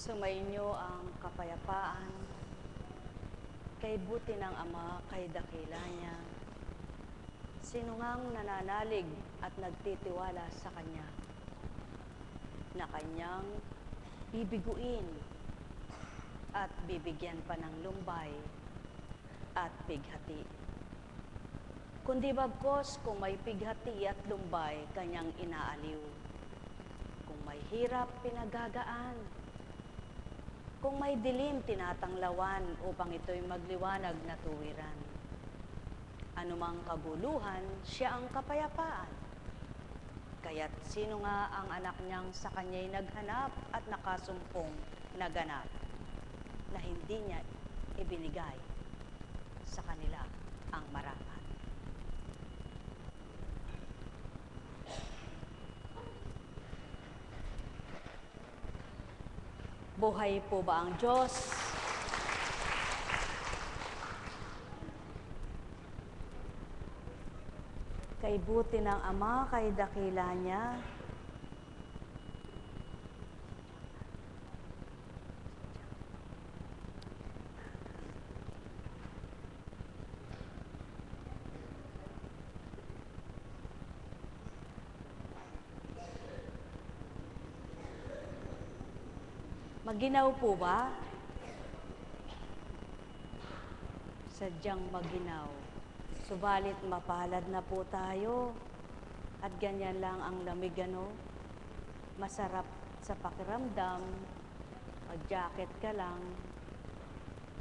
Sumainyo ang kapayapaan, kay buti ng Ama, kay dakila niya. Sino ngang nananalig at nagtitiwala sa Kanya, na Kanyang bibiguin at bibigyan pa ng lumbay at pighati. Kundi bagkos kung may pighati at lumbay, Kanyang inaaliw. Kung may hirap, pinagagaan. Kung may dilim, tinatanglawan upang ito'y magliwanag na tuwiran. Anumang kaguluhan, siya ang kapayapaan. Kaya't sino nga ang anak niyang sa kanya'y naghanap at nakasumpong naganap, na hindi niya ibinigay sa kanila ang marapat. Buhay po ba ang Diyos? Kay buti ng Ama, kay dakila niya. Maginaw po ba? Sadyang maginaw. Subalit mapalad na po tayo. At ganyan lang ang lamig, ano? Masarap sa pakiramdam. Mag-jacket ka lang.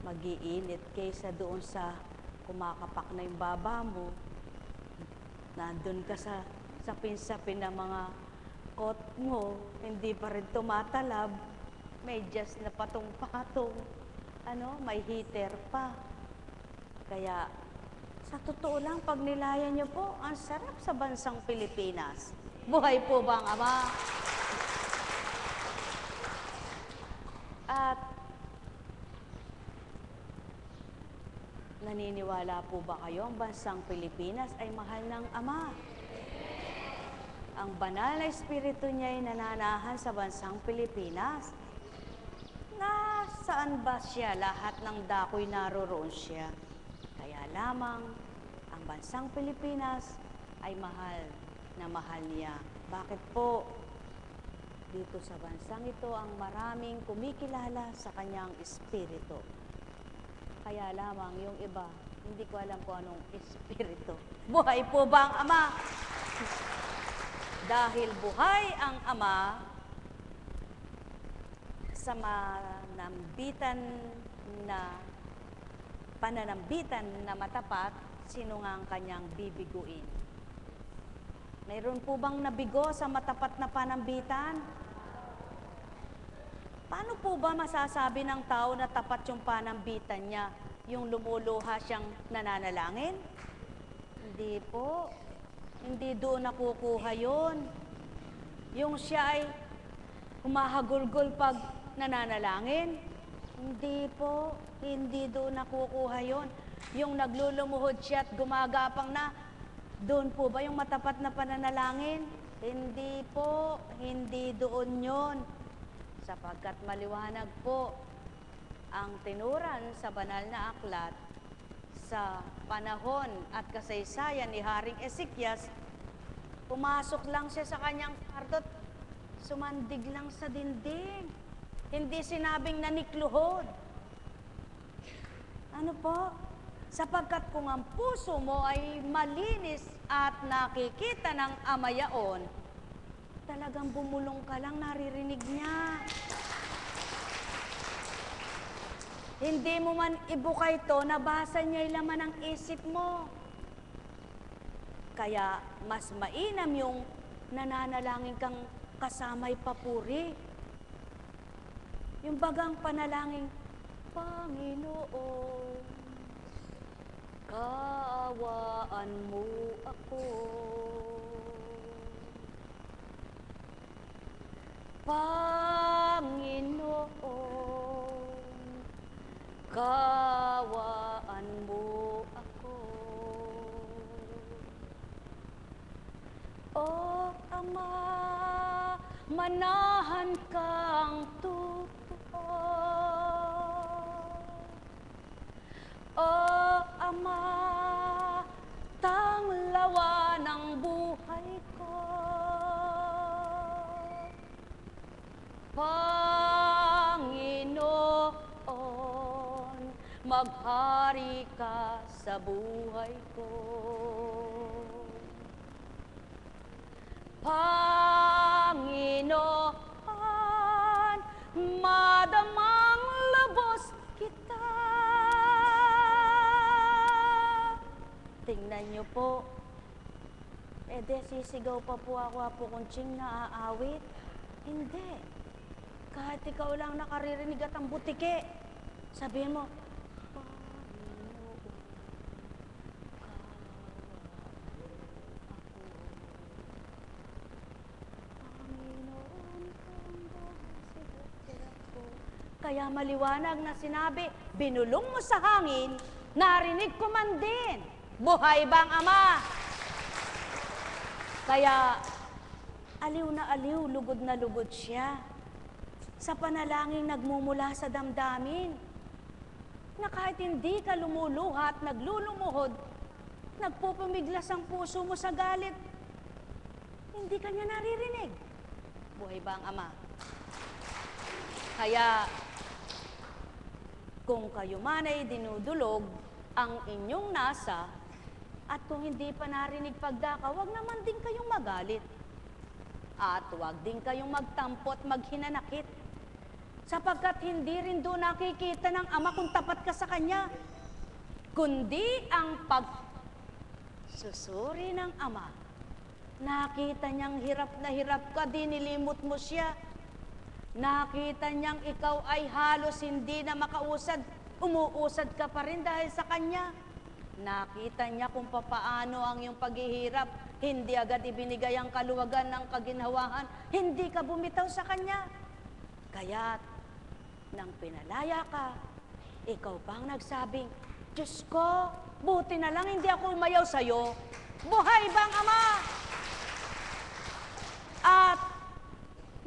Mag-iinit kaysa doon sa kumakapak na yung baba mo. Nandun ka sa sapin-sapin ng mga coat mo. Hindi pa rin tumatalab. May just na patong-patong, may heater pa. Kaya, sa totoo lang, pag nilayan niyo po, ang sarap sa bansang Pilipinas. Buhay po ba ang Ama? At, naniniwala po ba kayo ang bansang Pilipinas ay mahal ng Ama? Ang banal na espiritu niya ay nananahan sa bansang Pilipinas. Nasaan ba siya? Lahat ng dako'y naroroon siya. Kaya lamang, ang bansang Pilipinas ay mahal na mahal niya. Bakit po? Dito sa bansang ito, ang maraming kumikilala sa kanyang espiritu. Kaya lamang yung iba, hindi ko alam kung anong espiritu. Buhay po ba ang Ama? Dahil buhay ang Ama, sa pananambitan na matapat, sino nga ang kanyang bibiguin? Mayroon po bang nabigo sa matapat na panambitan? Paano po ba masasabi ng tao na tapat yung panambitan niya, yung lumuluha siyang nananalangin? Hindi po. Hindi doon nakukuha yun. Yung siya ay humahagulgol pag nananalangin? Hindi po. Hindi doon nakukuha yun. Yung naglulumuhod siya at gumagapang na, doon po ba yung matapat na pananalangin? Hindi po. Hindi doon yun. Sapagkat maliwanag po ang tinuran sa banal na aklat sa panahon at kasaysayan ni Haring Ezekias, pumasok lang siya sa kanyang kwarto, sumandig lang sa dingding. Hindi sinabing nanikluhod. Ano po? Sapagkat kung ang puso mo ay malinis at nakikita ng Ama yaon, talagang bumulong ka lang, naririnig niya. Hindi mo man ibuka ito, nabasa niya yung laman ng isip mo. Kaya mas mainam yung nananalangin kang kasamay papuri. Yung bagang panalangin, Panginoon, kaawaan mo ako. Panginoon, kaawaan mo ako. O Ama, manahan kang totoo. Ama, tanglawa ng buhay ko. Panginoon, maghari ka sa buhay ko. Panginoon, madamang lubos kita. Tingnan niyo po, sisigaw pa po ako, Apo Conching, na aawit. Hindi. Kahit ikaw lang nakaririnig at ang butike, sabihin mo, kaya maliwanag na sinabi, binulong mo sa hangin, narinig ko man din. Buhay bang Ama? Kaya aliw na aliw, lugod na lugod siya sa panalangin nagmumula sa damdamin, na kahit hindi ka lumuluha at naglulumuhod, nagpupumiglas ang puso mo sa galit, hindi ka niya naririnig. Buhay bang Ama? Kaya, kung kayo man ay dinudulog ang inyong nasa, at kung hindi pa narinig pagdaka, wag naman din kayong magalit. At wag din kayong magtampo at maghinanakit. Sapagkat hindi rin doon nakikita ng Ama kung tapat ka sa Kanya, kundi ang pagsusuri ng Ama. Nakita niyang hirap na hirap ka, dinilimot mo siya. Nakita niyang ikaw ay halos hindi na makausad, umuusad ka pa rin dahil sa Kanya. Nakita niya kung papaano ang iyong paghihirap, hindi agad ibinigay ang kaluwagan ng kaginhawahan, hindi ka bumitaw sa Kanya. Kaya, nang pinalaya ka, ikaw pang nagsabing, Diyos ko, buti na lang hindi ako umayaw sa'yo. Buhay bang Ama? At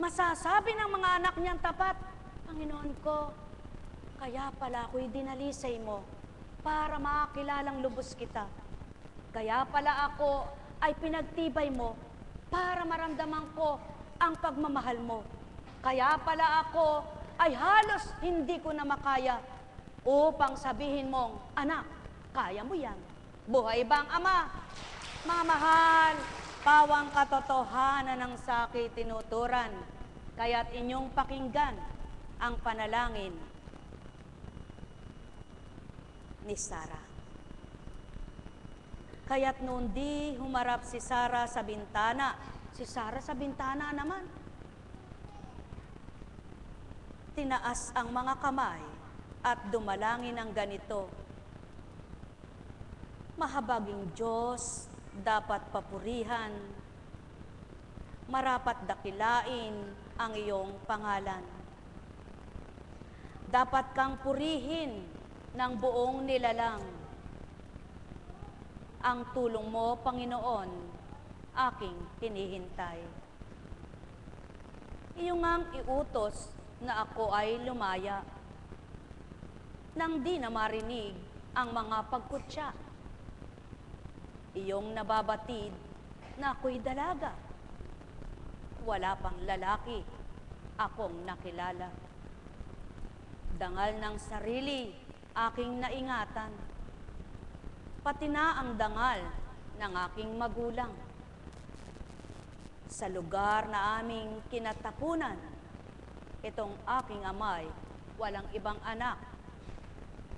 masasabi ng mga anak niyang tapat, Panginoon ko, kaya pala ako'y dinalisay mo para makakilalang lubos kita. Kaya pala ako ay pinagtibay mo para maramdaman ko ang pagmamahal mo. Kaya pala ako ay halos hindi ko na makaya upang sabihin mong, anak, kaya mo yan. Buhay bang Ama? Mga mahal, pawang katotohanan ng sakit tinuturan, kaya't inyong pakinggan ang panalangin ni Sara. Kaya't noon di humarap si Sara sa bintana. Si Sara sa bintana naman. Tinaas ang mga kamay at dumalangin ng ganito. Mahabaging Diyos, dapat papurihan, marapat dakilain ang iyong pangalan. Dapat kang purihin ng buong nilalang. Ang tulong mo, Panginoon, aking hinihintay. Iyong ngang iutos na ako ay lumaya, nang di na marinig ang mga pagkutya. Iyong nababatid na ako'y dalaga. Wala pang lalaki akong nakilala. Dangal ng sarili aking naingatan, pati na ang dangal ng aking magulang. Sa lugar na aming kinatapunan, itong aking amay, walang ibang anak,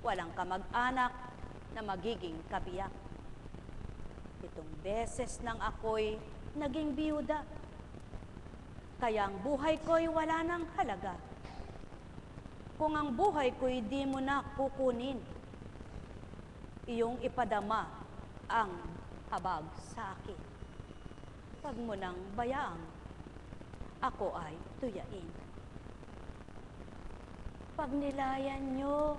walang kamag-anak na magiging kabiyak. 7 beses nang ako'y naging biyuda, kaya ang buhay ko'y wala nang halaga. Kung ang buhay ko'y di mo na kukunin, iyong ipadama ang habag sa akin. Pag mo nang bayaang, ako ay tuyain. Pag nilayan nyo,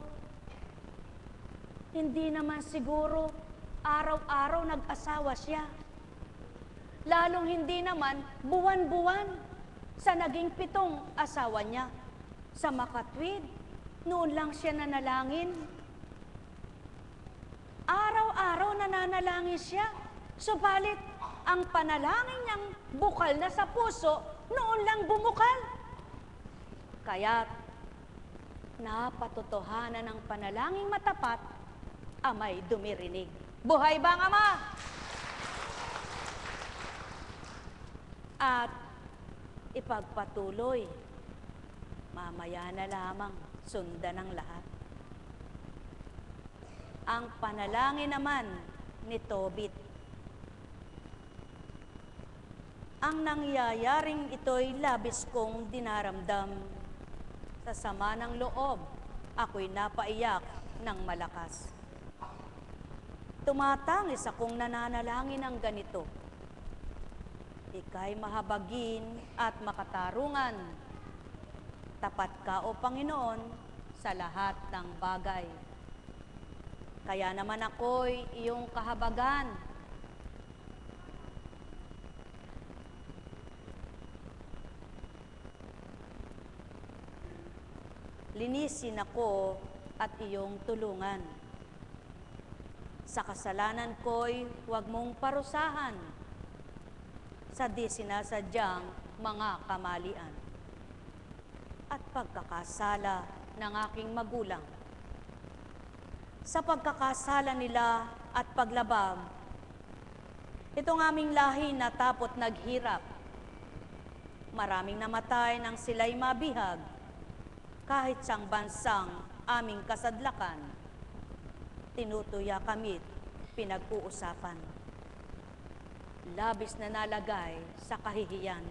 hindi naman siguro araw-araw nag-asawa siya. Lalong hindi naman buwan-buwan sa naging 7 asawa niya. Sa makatwid, noon lang siya nanalangin. Araw-araw nananalangin siya. Subalit, ang panalangin niyang bukal na sa puso, noon lang bumukal. Kaya't, napatotohanan ng panalangin matapat, amay dumirinig. Buhay ba ang Ama? At ipagpatuloy, mamaya na lamang sundan ng lahat. Ang panalangin naman ni Tobit. Ang nangyayaring ito'y labis kong dinaramdam. Sa sama ng loob, ako'y napaiyak ng malakas. Tumatangis akong nananalangin ng ganito. Ika'y mahabagin at makatarungan. Tapat ka, O Panginoon, sa lahat ng bagay. Kaya naman ako'y iyong kahabagan. Linisin ako at iyong tulungan. Sa kasalanan ko'y huwag mong parusahan sa di sinasadyang mga kamalian at pagkakasala ng aking magulang. Sa pagkakasala nila at paglabag, itong aming lahi natapot naghirap. Maraming namatay nang sila'y mabihag, kahit sang bansang aming kasadlakan, tinutuya kami't pinag-uusapan. Labis na nalagay sa kahihiyan.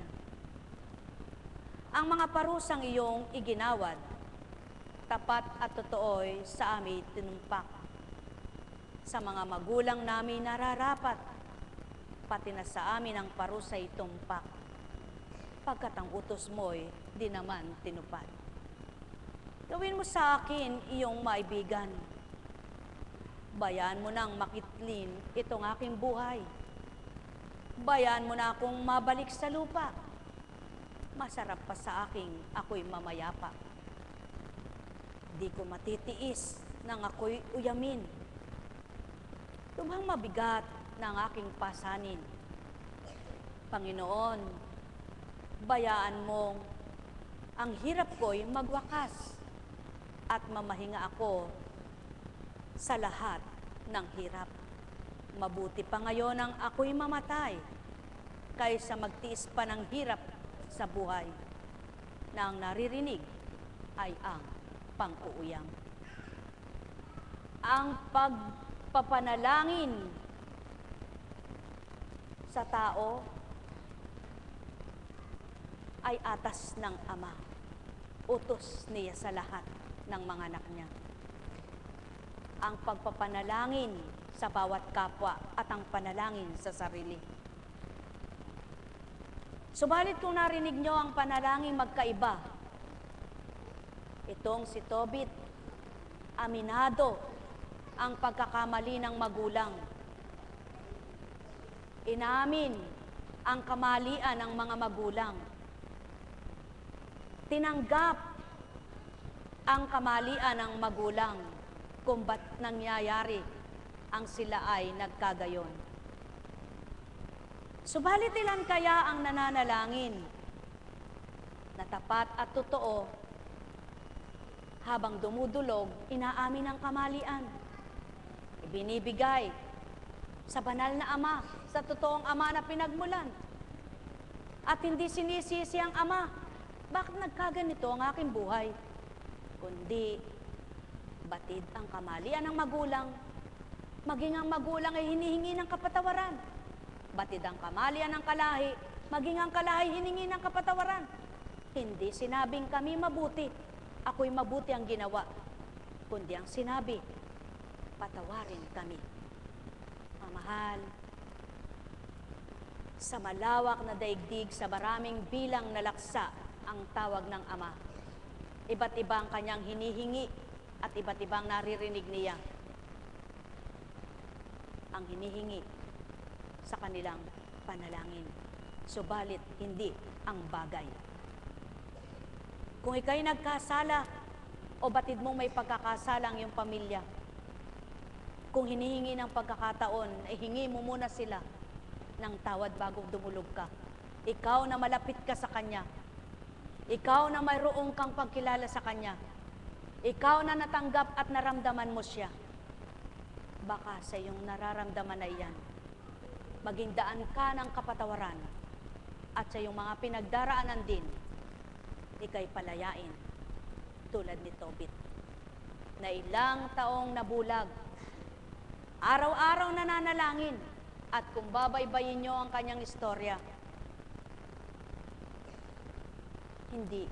Ang mga parusang iyong iginawad, tapat at totoo'y sa amin tinumpak. Sa mga magulang namin nararapat, pati na sa amin ang parusa'y tumpak, pagkat ang utos mo'y di naman tinupad. Gawin mo sa akin iyong maibigan. Bayaan mo nang makitlin itong aking buhay. Bayaan mo na akong mabalik sa lupa. Masarap pa sa aking ako'y mamayapa. Di ko matitiis nang ako'y uyamin. Lubhang mabigat ng aking pasanin. Panginoon, bayaan mong ang hirap ko'y magwakas at mamahinga ako sa lahat ng hirap. Mabuti pa ngayon ang ako'y mamatay kaysa magtiis pa ng hirap sa buhay na ang naririnig ay ang pang-uuyam. Ang pagpapanalangin sa tao ay atas ng Ama. Utos niya sa lahat ng mga anak niya. Ang pagpapanalangin sa bawat kapwa at ang panalangin sa sarili. Subalit kung narinig nyo ang panalangin magkaiba, itong si Tobit, aminado ang pagkakamali ng magulang. Inamin ang kamalian ng mga magulang. Tinanggap ang kamalian ng magulang kung ba't nangyayari ang sila ay nagkagayon. Subalit ilan kaya ang nananalangin na tapat at totoo habang dumudulog, inaamin ang kamalian. Ibinibigay sa banal na Ama, sa totoong Ama na pinagmulan. At hindi sinisisi ang Ama, bakit nagkaganito ang aking buhay? Kundi, batid ang kamalian ng magulang, maging ang magulang ay hinihingi ng kapatawaran. Batid ang kamalian ng kalahi, maging ang kalahi hiningi ng kapatawaran. Hindi sinabing kami mabuti, ako'y mabuti ang ginawa, kundi ang sinabi, patawarin kami. Mamahal, sa malawak na daigdig, sa maraming bilang na laksa ang tawag ng Ama. Iba't iba ang kanyang hinihingi at iba't ibang naririnig niya. Ang hinihingi sa kanilang panalangin. Subalit hindi ang bagay. Kung ika'y nagkasala o batid mong may pagkakasala ang iyong pamilya, kung hinihingi ng pagkakataon, ay hingi mo muna sila ng tawad bago dumulog ka. Ikaw na malapit ka sa Kanya. Ikaw na mayroong kang pagkilala sa Kanya. Ikaw na natanggap at naramdaman mo siya. Baka sa iyong nararamdaman na iyan, maging daan ka ng kapatawaran at sa iyong mga pinagdaraanan din, ika'y palayain tulad ni Tobit na ilang taong nabulag, araw-araw nananalangin, at kung babaybayin nyo ang kanyang istorya, hindi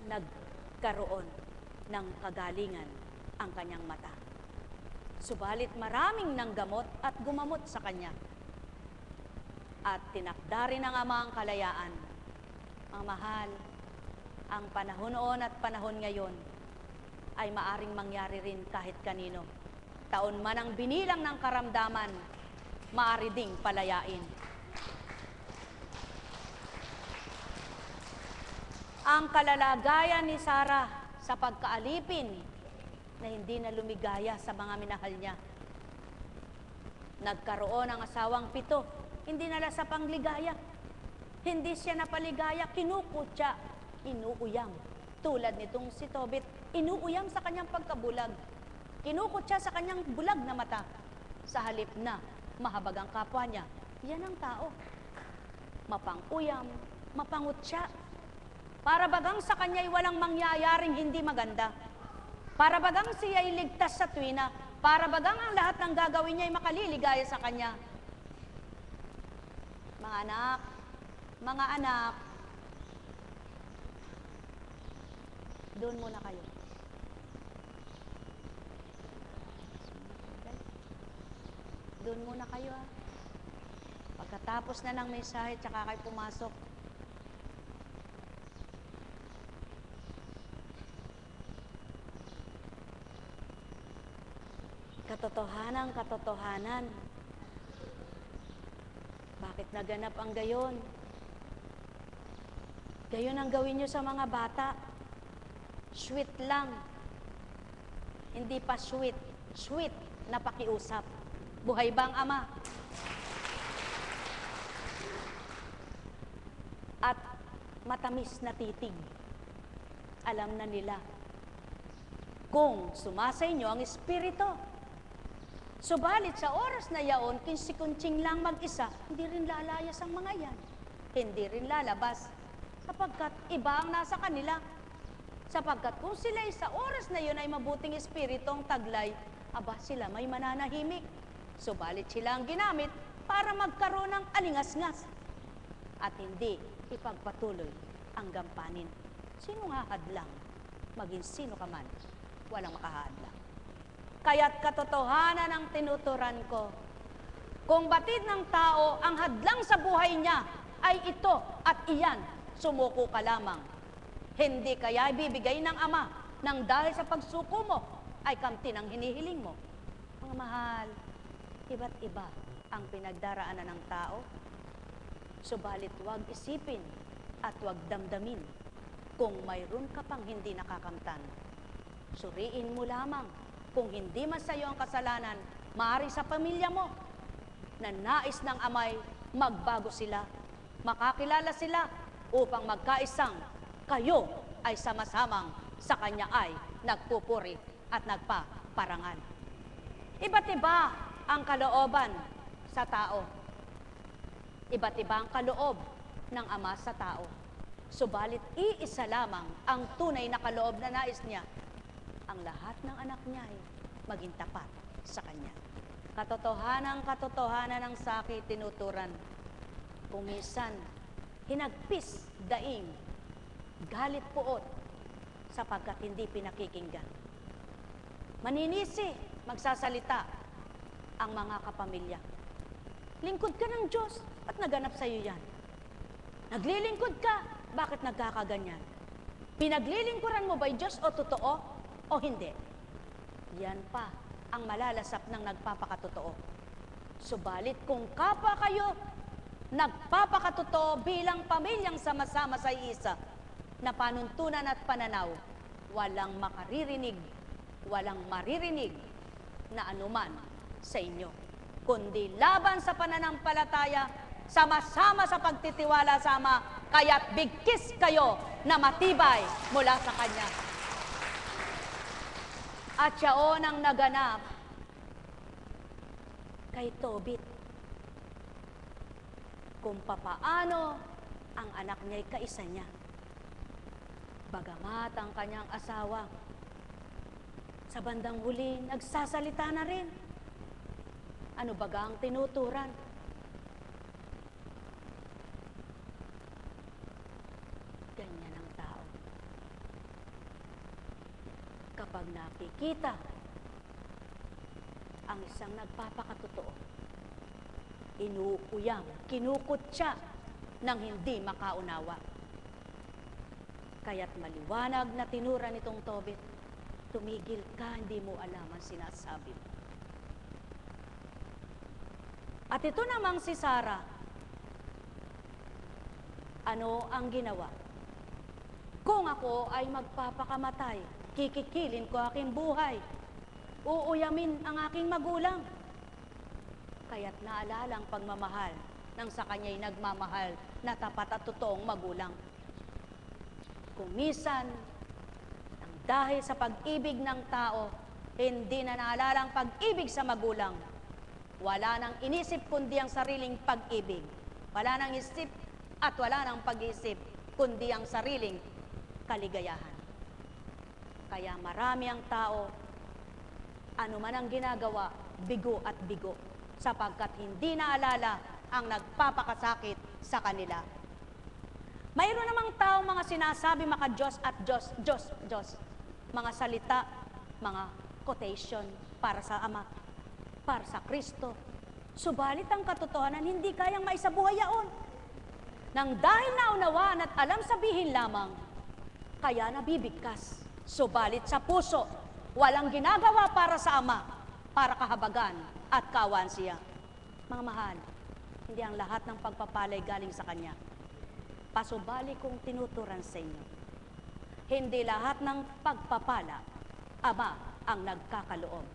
nagkaroon ng kagalingan ang kanyang mata. Subalit maraming nanggamot at gumamot sa kanya. At tinakda rin ng Ama ang kalayaan. Ang mahal, ang panahon noon at panahon ngayon ay maaring mangyari rin kahit kanino. Taon man ang binilang ng karamdaman, maari ding palayain. Ang kalalagayan ni Sarah sa pagkaalipin na hindi na lumigaya sa mga minahal niya. Nagkaroon ng asawang 7, hindi nala sa pangligaya. Hindi siya napaligaya, kinukutya, inuuyam. Tulad nitong si Tobit, inuuyam sa kanyang pagkabulag. Kinukutya sa kanyang bulag na mata. Sa halip na mahabag ang kapwa niya, yan ang tao. Mapanguyam, mapangutya. Para bagang sa kanya'y walang mangyayaring hindi maganda. Para bagang siya'y ligtas sa tuwina. Para bagang ang lahat ng gagawin niya'y makaliligaya sa kanya. Mga anak, doon muna kayo. Doon muna kayo, ha. Pagkatapos na ng mensahe, tsaka kayo pumasok. Katotohanan. Bakit naganap ang gayon? Gayon ang gawin nyo sa mga bata. Sweet lang. Hindi pa sweet. Sweet na pakiusap. Buhay ba ang Ama? At matamis na titig. Alam na nila kung sumasa inyo ang Espiritu. Subalit sa oras na yaon, kinsikuntsing lang mag-isa, hindi rin lalayas ang mga yan. Hindi rin lalabas, sapagkat iba ang nasa kanila. Sapagkat kung sila sa oras na yun ay mabuting espiritu ang taglay, aba sila may mananahimik. Subalit sila ang ginamit para magkaroon ng alingas-ngas at hindi ipagpatuloy ang gampanin. Sino nga hadlang? Maging sino ka man, walang makahadlang. Kaya't katotohanan ang tinuturan ko. Kung batid ng tao ang hadlang sa buhay niya ay ito at iyan, sumuko ka lamang. Hindi kaya ibibigay ng Ama nang dahil sa pagsuko mo ay kamtin ang hinihiling mo. Mga mahal, iba't iba ang pinagdaraanan ng tao. Subalit huwag isipin at huwag damdamin kung mayroon ka pang hindi nakakamtan. Suriin mo lamang kung hindi man sa iyo ang kasalanan, maaari sa pamilya mo, na nais ng Amay, magbago sila, makakilala sila, upang magkaisang kayo ay sama-samang sa Kanya ay nagpupuri at nagpaparangal. Iba't iba ang kalooban sa tao. Iba't iba ang kaloob ng Ama sa tao. Subalit iisa lamang ang tunay na kaloob na nais niya, ang lahat ng anak niya ay maging tapat sa Kanya. Katotohanan ng sakit tinuturan. Kung minsan, hinagpis, daing, galit puot, sapagkat hindi pinakikinggan. Maninisi, magsasalita ang mga kapamilya. Lingkod ka ng Diyos, at naganap sa iyo yan. Naglilingkod ka, bakit nagkakaganyan? Pinaglilingkuran mo ba'y Diyos o totoo? O hindi. Yan pa ang malalasap ng nagpapakatotoo. Subalit kung kapwa kayo nagpapakatotoo bilang pamilyang sama-sama sa isa, na panuntunan at pananaw, walang makaririnig, walang maririnig na anuman sa inyo, kundi laban sa pananampalataya, sama-sama sa pagtitiwala sa Ama, kaya't bigkis kayo na matibay mula sa Kanya. At siyaon ang naganap kay Tobit, kung papaano ang anak niya'y kaisa niya. Bagamat ang kanyang asawa, sa bandang huli, nagsasalita na rin. Ano baga ang tinuturan? Ganyan ang tao. Kapag nakikita ang isang nagpapakatotoo, inuuyang, kinukutya nang hindi makaunawa. Kaya't maliwanag na tinura nitong Tobit, tumigil ka, hindi mo alam ang sinasabi mo. At ito namang si Sarah, ano ang ginawa? Kung ako ay magpapakamatay, kikikilin ko aking buhay, uuyamin ang aking magulang. Kaya't naalala ang pagmamahal nang sa kanya'y nagmamahal na tapat at totoong magulang. Kung minsan, nang dahil sa pag-ibig ng tao, hindi na naalala ang pag-ibig sa magulang. Wala nang inisip kundi ang sariling pag-ibig. Wala nang isip at wala nang pag-isip kundi ang sariling kaligayahan. Kaya marami ang tao, ano man ang ginagawa, bigo at bigo, sapagkat hindi naalala ang nagpapakasakit sa kanila. Mayroon namang tao mga sinasabi maka Diyos at Diyos, Diyos, Diyos. Mga salita, mga quotation para sa Ama, para sa Kristo. Subalit ang katotohanan, hindi kayang maisabuhay yaon. Nang dahil naunawaan at alam sabihin lamang, kaya nabibigkas. Subalit sa puso, walang ginagawa para sa Ama, para kahabagan at kawan siya. Mga mahal, hindi ang lahat ng pagpapalay galing sa Kanya. Pasubali kong tinuturan sa inyo. Hindi lahat ng pagpapala, Ama ang nagkakaloob.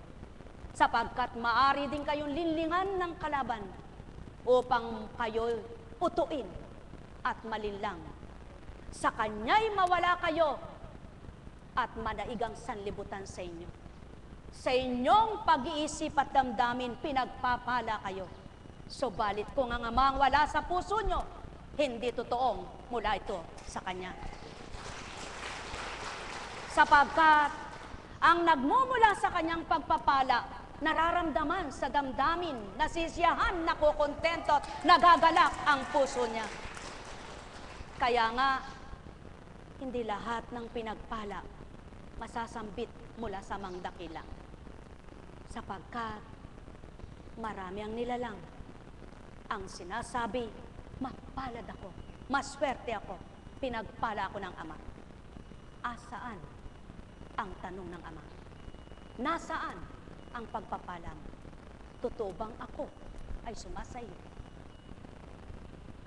Sapagkat maari din kayong linlingan ng kalaban upang kayo utuin at malinlang. Sa Kanya'y mawala kayo at manaigang sanlibutan sa inyo. Sa inyong pag-iisip at damdamin, pinagpapala kayo. Subalit kung ang Ama ang wala sa puso nyo, hindi totoong mula ito sa Kanya. Sapagkat ang nagmumula sa Kanyang pagpapala, nararamdaman sa damdamin, nasisiyahan, nakukontento, nagagalak ang puso niya. Kaya nga, hindi lahat ng pinagpala masasambit mula sa mangdakila. Sapagkat marami ang nilalang. Ang sinasabi, mapalad ako, maswerte ako, pinagpala ako ng Ama. Asaan ang tanong ng Ama? Nasaan ang pagpapala mo? Totoo bang ako ay sumasayo?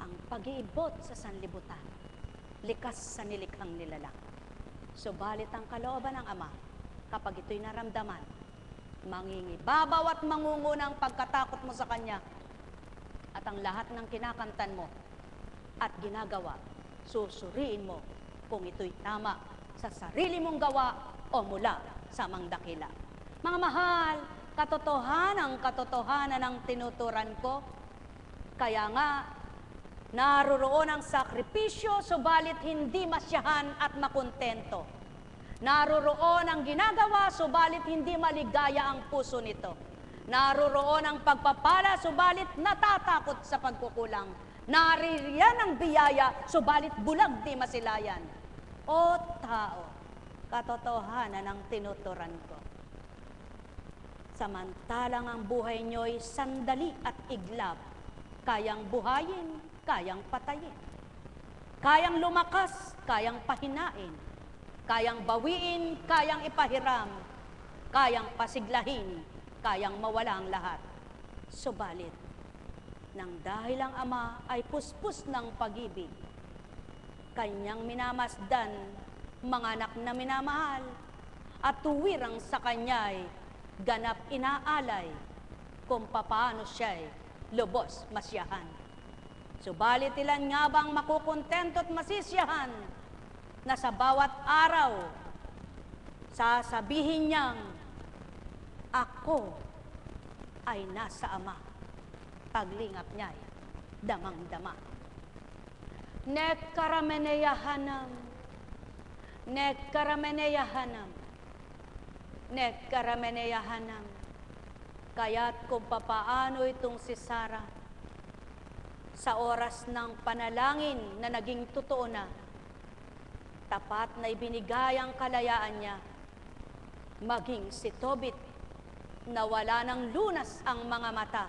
Ang pag-iibot sa sanlibutan, likas sa nilikhang nilalang. Subalit ang kalooban ng Ama, kapag ito'y naramdaman, mangingibabaw at mangungunang pagkatakot mo sa Kanya, at ang lahat ng kinakantan mo at ginagawa, susuriin mo kung ito'y tama sa sarili mong gawa o mula sa mangdakila. Mga mahal, katotohanan ng tinuturan ko, kaya nga, naroroon ang sakripisyo, subalit hindi masyahan at makontento. Naroroon ang ginagawa, subalit hindi maligaya ang puso nito. Naroroon ang pagpapala, subalit natatakot sa pagkukulang. Naririyan ang biyaya, subalit bulag di masilayan. O tao, katotohanan ang tinuturan ko. Samantalang ang buhay nyo'y sandali at iglap, kayang buhayin, kayang patayin. Kayang lumakas, kayang pahinain. Kayang bawiin, kayang ipahiram. Kayang pasiglahin, kayang mawala ang lahat. Subalit, nang dahil ang Ama ay puspos ng pag-ibig, Kanyang minamasdan, mga anak na minamahal, at tuwirang sa kanya'y ganap inaalay kung papaano siya'y lubos masyahan. Subalit ilan nga bang makukontento at masisiyahan na sa bawat araw sasabihin niyang, ako ay nasa Ama. Paglingap niya'y damang-dama. Nekkarameneyahanam, nekkarameneyahanam, nekkarameneyahanam. Kaya't kung papaano itong si Sarah, sa oras ng panalangin na naging totoo na, tapat na ibinigay ang kalayaan niya, maging si Tobit na wala ng lunas ang mga mata,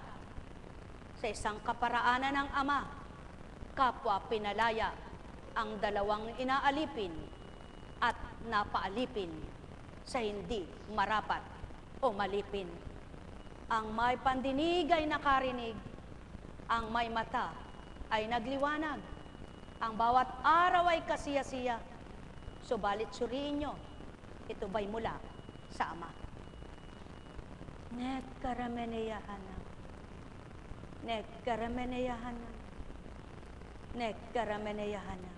sa isang kaparaanan ng Ama, kapwa pinalaya ang dalawang inaalipin at napaalipin sa hindi marapat o malipin. Ang may pandinig ay nakarinig, ang may mata ay nagliwanag, ang bawat araw ay kasiya-siya. Subalit suriin nyo, ito ba'y mula sa Ama? Nekkarameneyahanam, nekkarameneyahanam, nekkarameneyahanam.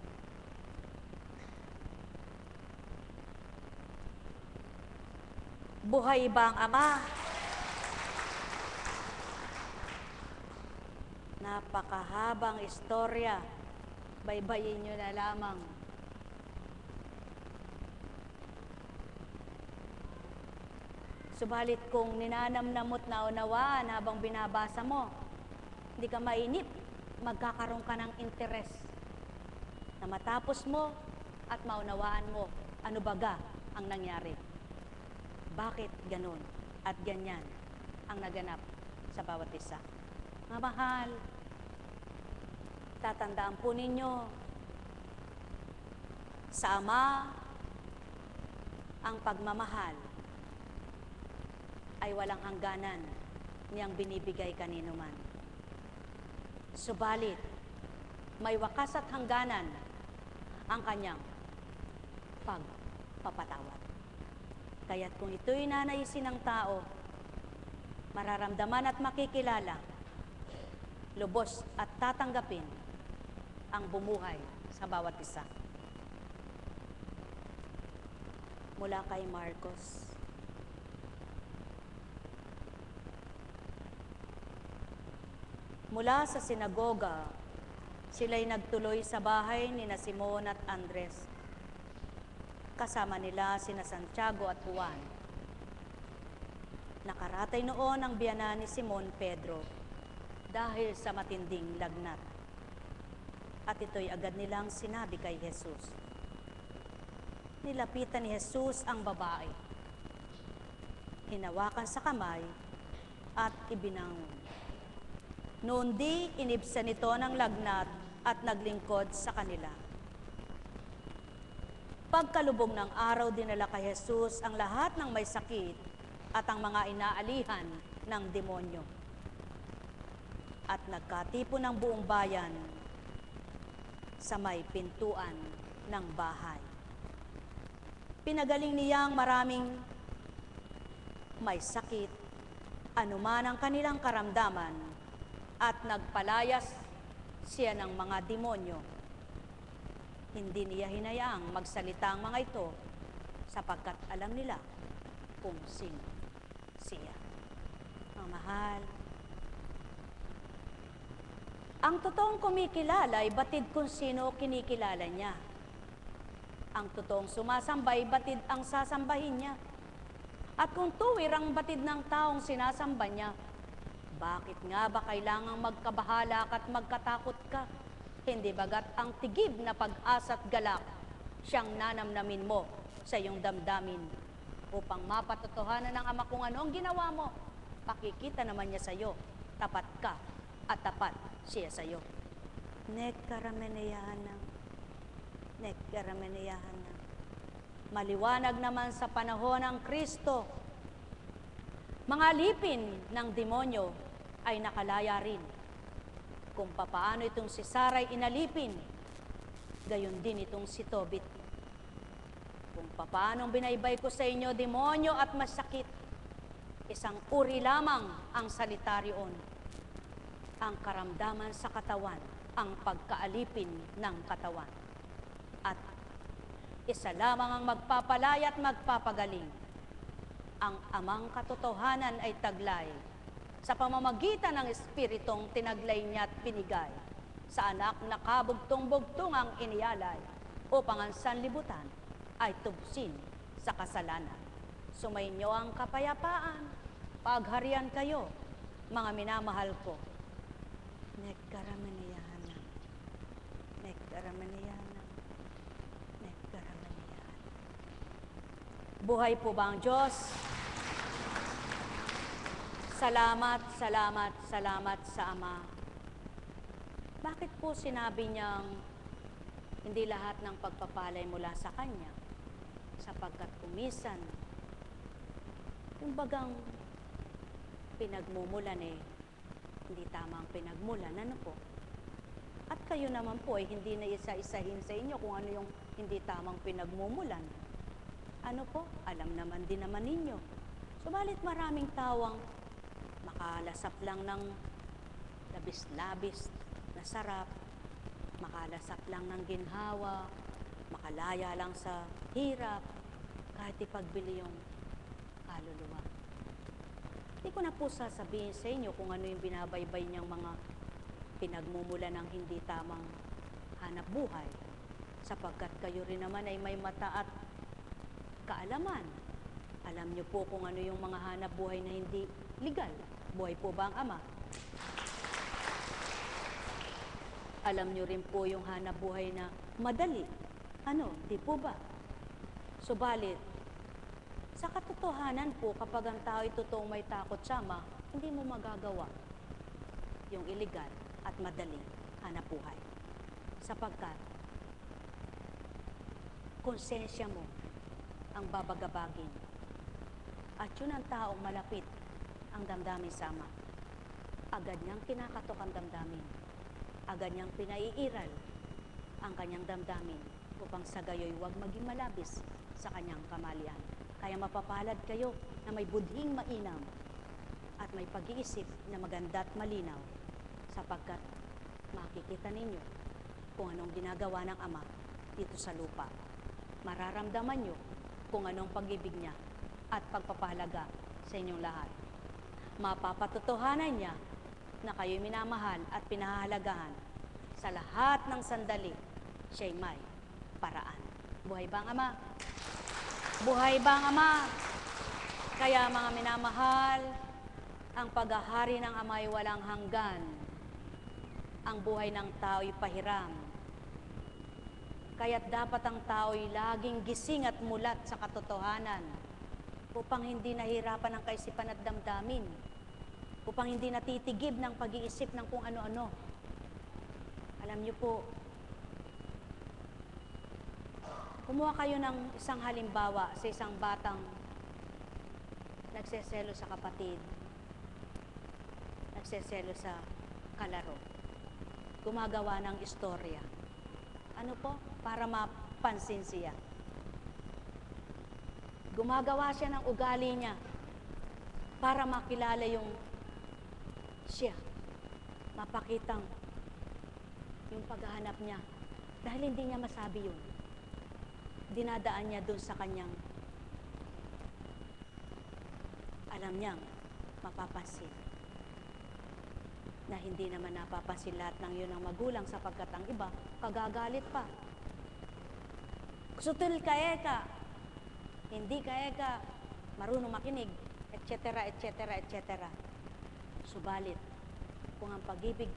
Buhay ba ang Ama? Napakahabang istorya, baybayin nyo na lamang. Subalit kung ninanamnamot na unawaan habang binabasa mo, hindi ka mainip, magkakaroon ka ng interes na matapos mo at maunawaan mo ano baga ang nangyari. Bakit ganun at ganyan ang naganap sa bawat isa? Mga mahal, tatandaan po ninyo, sa Ama, ang pagmamahal ay walang hangganan niyang binibigay kanino man. Subalit, may wakas at hangganan ang kanyang pagpapatawad. Kaya't kung ito'y nanaisin ng tao, mararamdaman at makikilala, lubos at tatanggapin ang bumuhay sa bawat isa. Mula kay Marcos. Mula sa sinagoga, sila'y nagtuloy sa bahay ni na Simon at Andres. Kasama nila sina Santiago at Juan. Nakaratay noon ang biyanan ni Simon Pedro dahil sa matinding lagnat. At ito'y agad nilang sinabi kay Jesus. Nilapitan ni Jesus ang babae. Hinawakan sa kamay at ibinangon. Noon di inibsan nito ng lagnat at naglingkod sa kanila. Pagkalubog ng araw, dinala kay Jesus ang lahat ng may sakit at ang mga inaalihan ng demonyo. At nagkatipon ng buong bayan sa may pintuan ng bahay. Pinagaling niyang maraming may sakit, anuman ang kanilang karamdaman, at nagpalayas siya ng mga demonyo. Hindi niya hinayaang magsalita ang mga ito sapagkat alam nila kung sino siya. Mga mahal, ang totoong kumikilala ay batid kung sino kinikilala niya. Ang totoong sumasamba ay batid ang sasambahin niya. At kung tuwir ang batid ng taong sinasamba niya, bakit nga ba kailangang magkabahala at magkatakot ka? Hindi bagat ang tigib na pag-asa at galak siyang nanamnamin mo sa iyong damdamin upang mapatotohanan ng Ama kung ano ang ginawa mo. Pakikita naman niya sa iyo, tapat ka at tapat siya sa iyo. Nekkarameneyahanam, nekkarameneyahanam. Maliwanag naman sa panahon ng Kristo, mga alipin ng demonyo ay nakalaya rin. Kung papaano itong si Sarah inalipin, gayon din itong si Tobit. Kung paanong binaybay ko sa inyo, demonyo at masakit, isang uri lamang ang salita riyon. Ang karamdaman sa katawan, ang pagkaalipin ng katawan. At isa lamang ang magpapalaya at magpapagaling. Ang amang katotohanan ay taglay sa pamamagitan ng Espiritong tinaglay niya at binigay sa anak na kabugtong-bugtong ang inialay upang ang sanlibutan ay tubsin sa kasalanan. Sumainyo ang kapayapaan, pagharian kayo, mga minamahal ko. Nekaramaniyana, nekaramaniyana, nekaramaniyana. Buhay po ba ang Diyos? Salamat, salamat, salamat sa Ama. Bakit po sinabi niyang hindi lahat ng pagpapalay mula sa Kanya? Sapagkat kumisan, yung bagang pinagmumulan hindi tamang pinagmulan, ano po? At kayo naman po hindi na isa-isahin sa inyo kung ano yung hindi tamang pinagmumulan. Ano po? Alam naman din naman ninyo. Subalit maraming tawang makalasap lang ng labis-labis na sarap, makalasap lang ng ginhawa, makalaya lang sa hirap, kahit ipagbili yung kaluluwa. Hindi ko na po sasabihin sa inyo kung ano yung binabaybay niyang mga pinagmumula ng hindi tamang hanap buhay, sapagkat kayo rin naman ay may mata at kaalaman. Alam niyo po kung ano yung mga hanap buhay na hindi legal. Buhay po ba ang Ama? Alam niyo rin po yung hanap buhay na madali. Ano, di po ba? Subalit, sa katotohanan po, kapag ang tao ay totoong may takot sa Ama, hindi mo magagawa yung illegal at madaling hanap buhay. Sapagkat, konsensya mo ang babagabagin. At yun ang taong malapit ang damdamin sa Ama. Agad niyang kinakatok ang damdamin. Agad niyang pinaiiral ang kanyang damdamin upang sa gayoy huwag maging malabis sa kanyang kamalian. Kaya mapapalad kayo na may budhing mainam at may pag-iisip na maganda at malinaw sapagkat makikita ninyo kung anong ginagawa ng Ama dito sa lupa. Mararamdaman nyo kung anong pag-ibig niya at pagpapahalaga sa inyong lahat. Mapapatotohanan niya na kayo'y minamahal at pinahahalagahan sa lahat ng sandali. Siya'y may paraan. Buhay ba ang Ama? Buhay ba ang Ama? Kaya mga minamahal, ang paghahari ng Ama ay walang hanggan. Ang buhay ng tao'y pahiram. Kaya't dapat ang tao'y laging gising at mulat sa katotohanan upang hindi nahirapan ang kaisipan at damdamin, upang hindi natitigib ng pag-iisip ng kung ano-ano. Alam niyo po, kumuha kayo ng isang halimbawa sa isang batang nagseselo sa kapatid, nagseselo sa kalaro, gumagawa ng istorya. Ano po? Para mapansin siya. Gumagawa siya ng ugali niya para makilala yung siya. Mapakitang yung paghahanap niya. Dahil hindi niya masabi yun. Dinadaan niya dun sa kanyang alam niyang mapapansin. Na hindi naman napapansin lahat ng yun ng magulang sapagkat ang iba, kagagalit pa. Sutil ka eka, hindi ka eka, marunong makinig, etc., etc., etc. Subalit, kung ang pag-ibig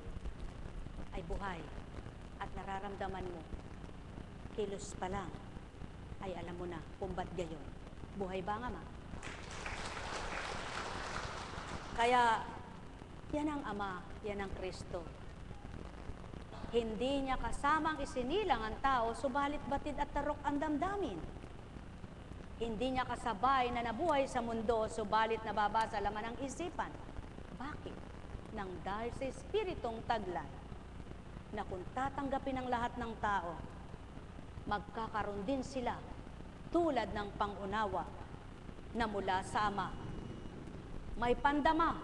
ay buhay at nararamdaman mo, kilos pa lang, ay alam mo na kung ba't gayon. Buhay ba ang Ama? Kaya, yan ang Ama, yan ang Kristo. Hindi niya kasamang isinilang ang tao, subalit batid at tarok ang damdamin. Hindi niya kasabay na nabuhay sa mundo, subalit nababasa laman ang isipan. Bakit? Nang dahil sa Espiritong taglay, na kung tatanggapin ang lahat ng tao, magkakaroon din sila tulad ng pangunawa na mula sa Ama. May pandama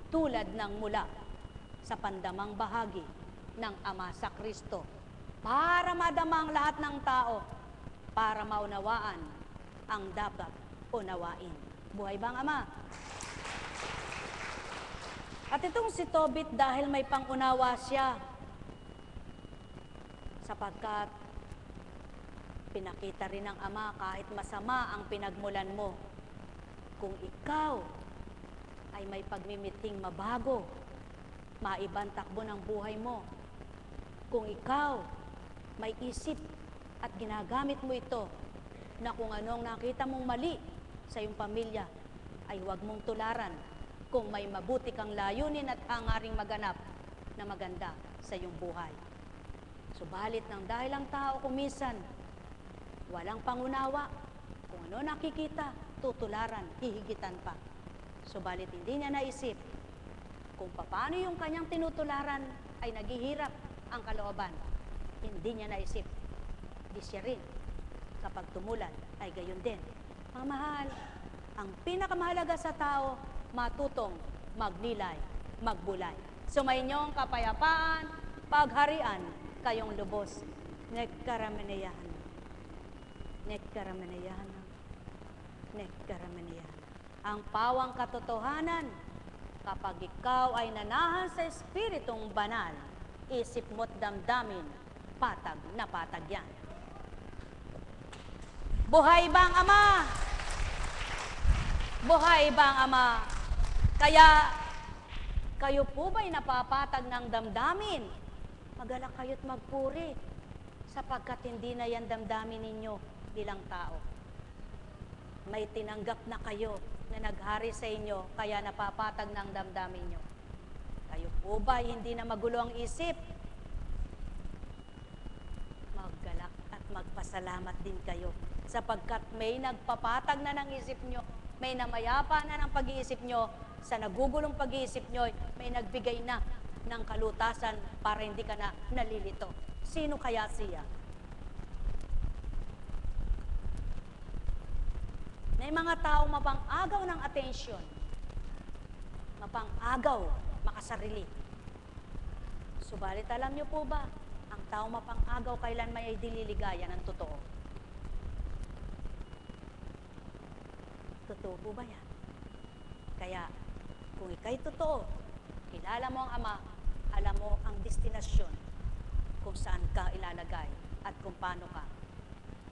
tulad ng mula sa pandamang bahagi ng Ama sa Kristo para madama ang lahat ng tao, para maunawaan ang dapat unawain. Buhay bang Ama? At itong si Tobit, dahil may pangunawa siya, sapagkat pinakita rin ng Ama kahit masama ang pinagmulan mo, kung ikaw ay may pagmimiting mabago, maibang takbo ng buhay mo, kung ikaw may isip at ginagamit mo ito na kung anong nakita mong mali sa iyong pamilya ay huwag mong tularan kung may mabuti kang layunin at hangaring maganap na maganda sa iyong buhay. Subalit ng dahil ang tao kumisan, walang pangunawa, kung ano nakikita, tutularan, hihigitan pa. Subalit hindi niya naisip kung paano yung kanyang tinutularan ay naghihirap ang kalooban. Hindi niya naisip, di siya rin kapag tumulan ay gayon din. Mga mahal, ang pinakamahalaga sa tao, matutong magnilay, magbulay. Sumainyong kapayapaan, pagharian, kayong lubos. Nagkaramanayahan. Nagkaramanayahan. Nagkaramanayahan. Ang pawang katotohanan, kapag ikaw ay nanahan sa Espiritong Banal, isip mo't damdamin, patag na patag yan. Buhay bang Ama? Buhay bang Ama? Kaya, kayo po ba'y napapatag ng damdamin? Magalak kayo't magpuri, sapagkat hindi na yan damdamin ninyo bilang tao. May tinanggap na kayo na naghari sa inyo, kaya napapatag ng damdamin nyo. Kayo po ba'y hindi na magulo ang isip? Maggalak at magpasalamat din kayo, sapagkat may nagpapatag na ng isip nyo, may namayapa na ng pag-iisip nyo, sa nagugulong pag-iisip nyo, may nagbigay na ng kalutasan para hindi ka na nalilito. Sino kaya siya? May mga taong mapang-agaw ng atensyon, mapang-agaw, makasarili. Subalit alam niyo po ba, ang taong mapang-agaw kailan may dililigayan ng totoo? Totoo po ba yan? Kaya, kung ika'y totoo, kilala mo ang Ama, alam mo ang destinasyon kung saan ka ilalagay at kung paano ka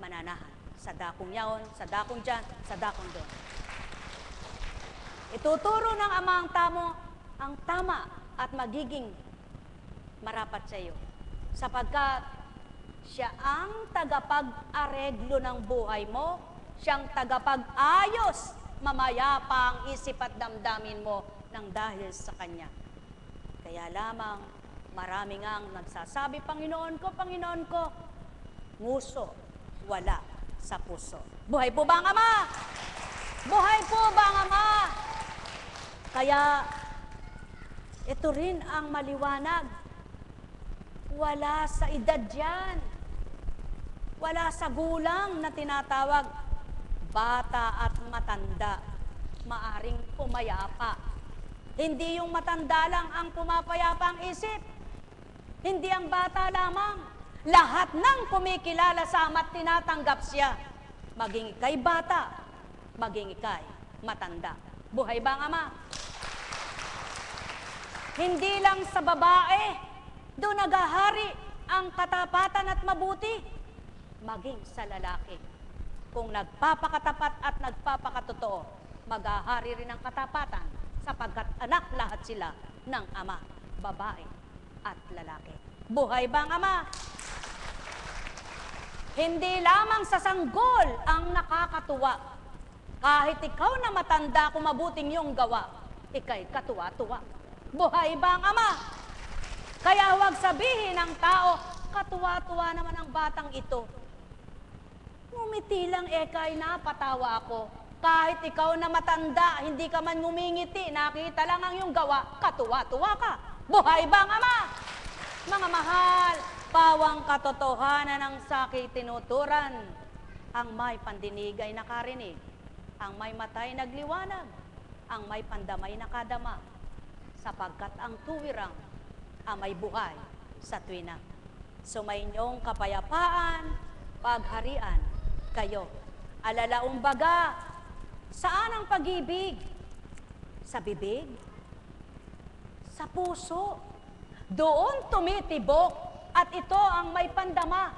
mananahan. Sa dakong yaon, sa dakong dyan, sa dakong doon. Ituturo ng Ama ang tama at magiging marapat sa iyo. Sapagkat siya ang tagapag-areglo ng buhay mo, siyang tagapag-ayos, mamayapa ang isip at damdamin mo nang dahil sa Kanya. Kaya lamang, marami ngang nagsasabi, Panginoon ko, nguso, wala sa puso. Buhay po ba ang Ama? Buhay po ba ang Ama? Kaya, ito rin ang maliwanag. Wala sa edad yan. Wala sa gulang na tinatawag. Bata at matanda, maaring pumayapa. Hindi yung matanda lang ang pumapayapa ang isip. Hindi ang bata lamang. Lahat ng kumikilala sa Ama at tinatanggap siya. Maging ika'y bata, maging ika'y matanda. Buhay ba ang Ama? Hindi lang sa babae, doon naghahari ang katapatan at mabuti. Maging sa lalaki. Kung nagpapakatapat at nagpapakatotoo, maghahari rin ang katapatan sapagkat anak lahat sila ng Ama, babae at lalaki. Buhay ba ang Ama? Hindi lamang sa sanggol ang nakakatuwa. Kahit ikaw na matanda kung mabuting iyong gawa, ika'y katuwa-tuwa. Buhay ba ang Ama? Kaya huwag sabihin ng tao, katuwa-tuwa naman ang batang ito. Ngumiti lang, ekay, napatawa ako. Kahit ikaw na matanda, hindi ka man ngumingiti, nakita lang ang iyong gawa, katuwa-tuwa ka. Buhay ba ang Ama? Mga mahal, pawang katotohanan ng sakit tinuturan. Ang may pandinig ay nakarinig, ang may matay nagliwanag, ang may pandamay nakadama, sapagkat ang tuwirang may buhay sa tuwina. Sumainyong kapayapaan, pagharian kayo. Alalaumbaga, saan ang pag-ibig? Sa bibig? Sa puso? Doon tumitibok at ito ang may pandama.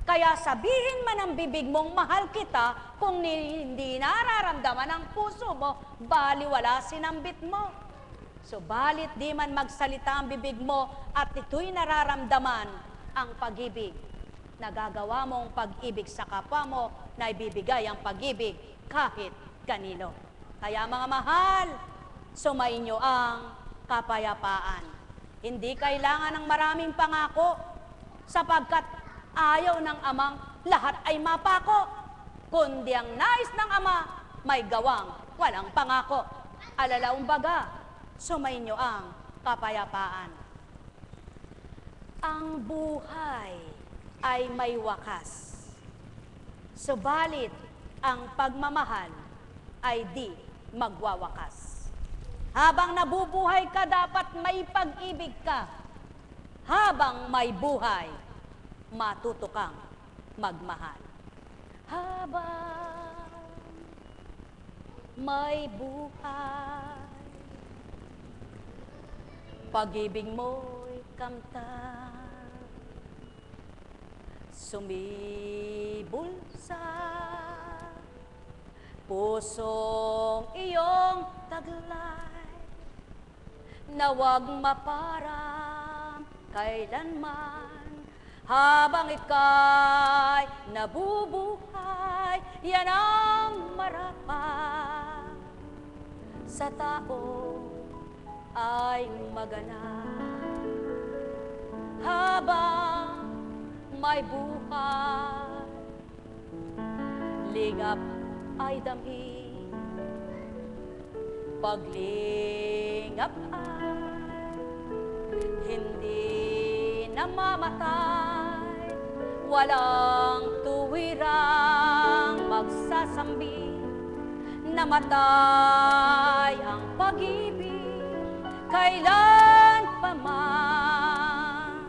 Kaya sabihin man ang bibig mong mahal kita, kung hindi nararamdaman ang puso mo, baliwala sinambit mo. Subalit di man magsalita ang bibig mo at ito'y nararamdaman ang pag-ibig. Nagagawa mong pag-ibig sa kapwa mo na ibibigay ang pag-ibig kahit kanino. Kaya mga mahal, sumainyo ang kapayapaan. Hindi kailangan ng maraming pangako sapagkat ayaw ng amang lahat ay mapako. Kundi ang nais ng ama may gawang walang pangako. Alalaumbaga, sumainyo ang kapayapaan. Ang buhay ay may wakas. Subalit, ang pagmamahal ay di magwawakas. Habang nabubuhay ka, dapat may pag-ibig ka. Habang may buhay, matuto kang magmahal. Habang may buhay, pag-ibig mo'y kamtan. Sumibol sa pusong iyong taglay, na wag maparang kailanman. Habang ika'y nabubuhay, yan ang marapat sa tao ay maganap. Habang may buhay, ligap ay damhin, paglingap ay hindi namamatay, walang tuwirang magsasambi, namatay ang pag-ibig, kailan pa man,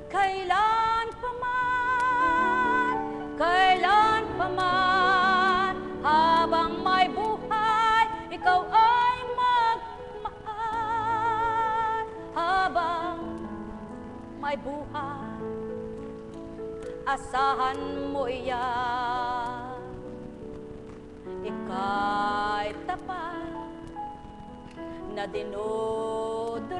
kailan pa man, kailan pa man, habang may buhay, ikaw ay magmahal. Habang may buhay, asahan mo iyan, ika'y tapat na dinudulutan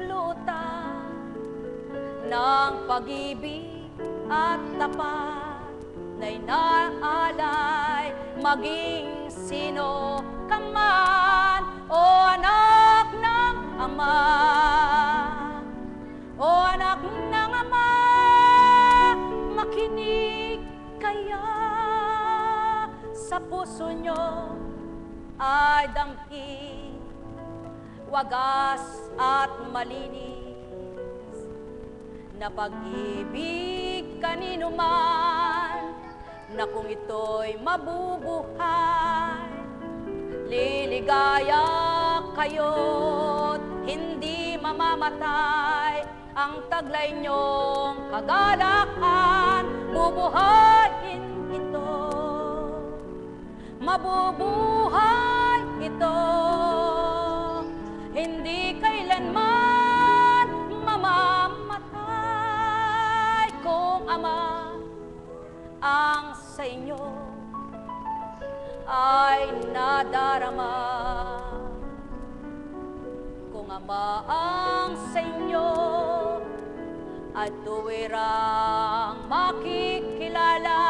ng pag-ibig at tapat na inaalay, maging sino ka man, o anak ng ama, o anak ng ama, makinig kaya sa puso nyo ay damhin, wagas at malinis na pag-ibig kanino man, na kung ito'y mabubuhay, liligaya kayo't hindi mamamatay ang taglay niyong kagalakan. Bubuhayin ito, mabubuhay ito, hindi kailanman mamamatay. Kung Ama ang sa inyo ay nadarama, kung Ama ang sa inyo at tuwirang makikilala,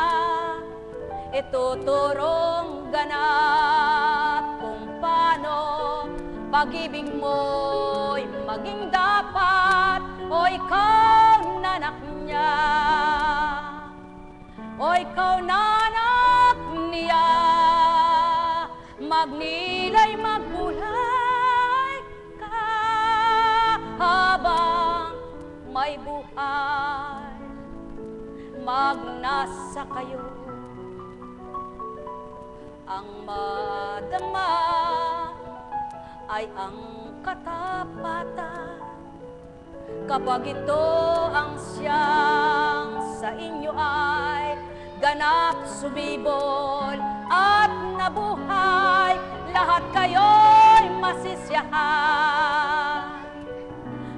ituturong ganap kung paano pag-ibig mo'y maging dapat. O ikaw nanak niya, o ikaw nanak niya, magnilay magbulay ka habang may buhay, magnasa kayo Ang madama ay ang katapatan. Kapag ito ang siyang sa inyo ay ganap sumibol at nabuhay, lahat kayo'y masisiyahan.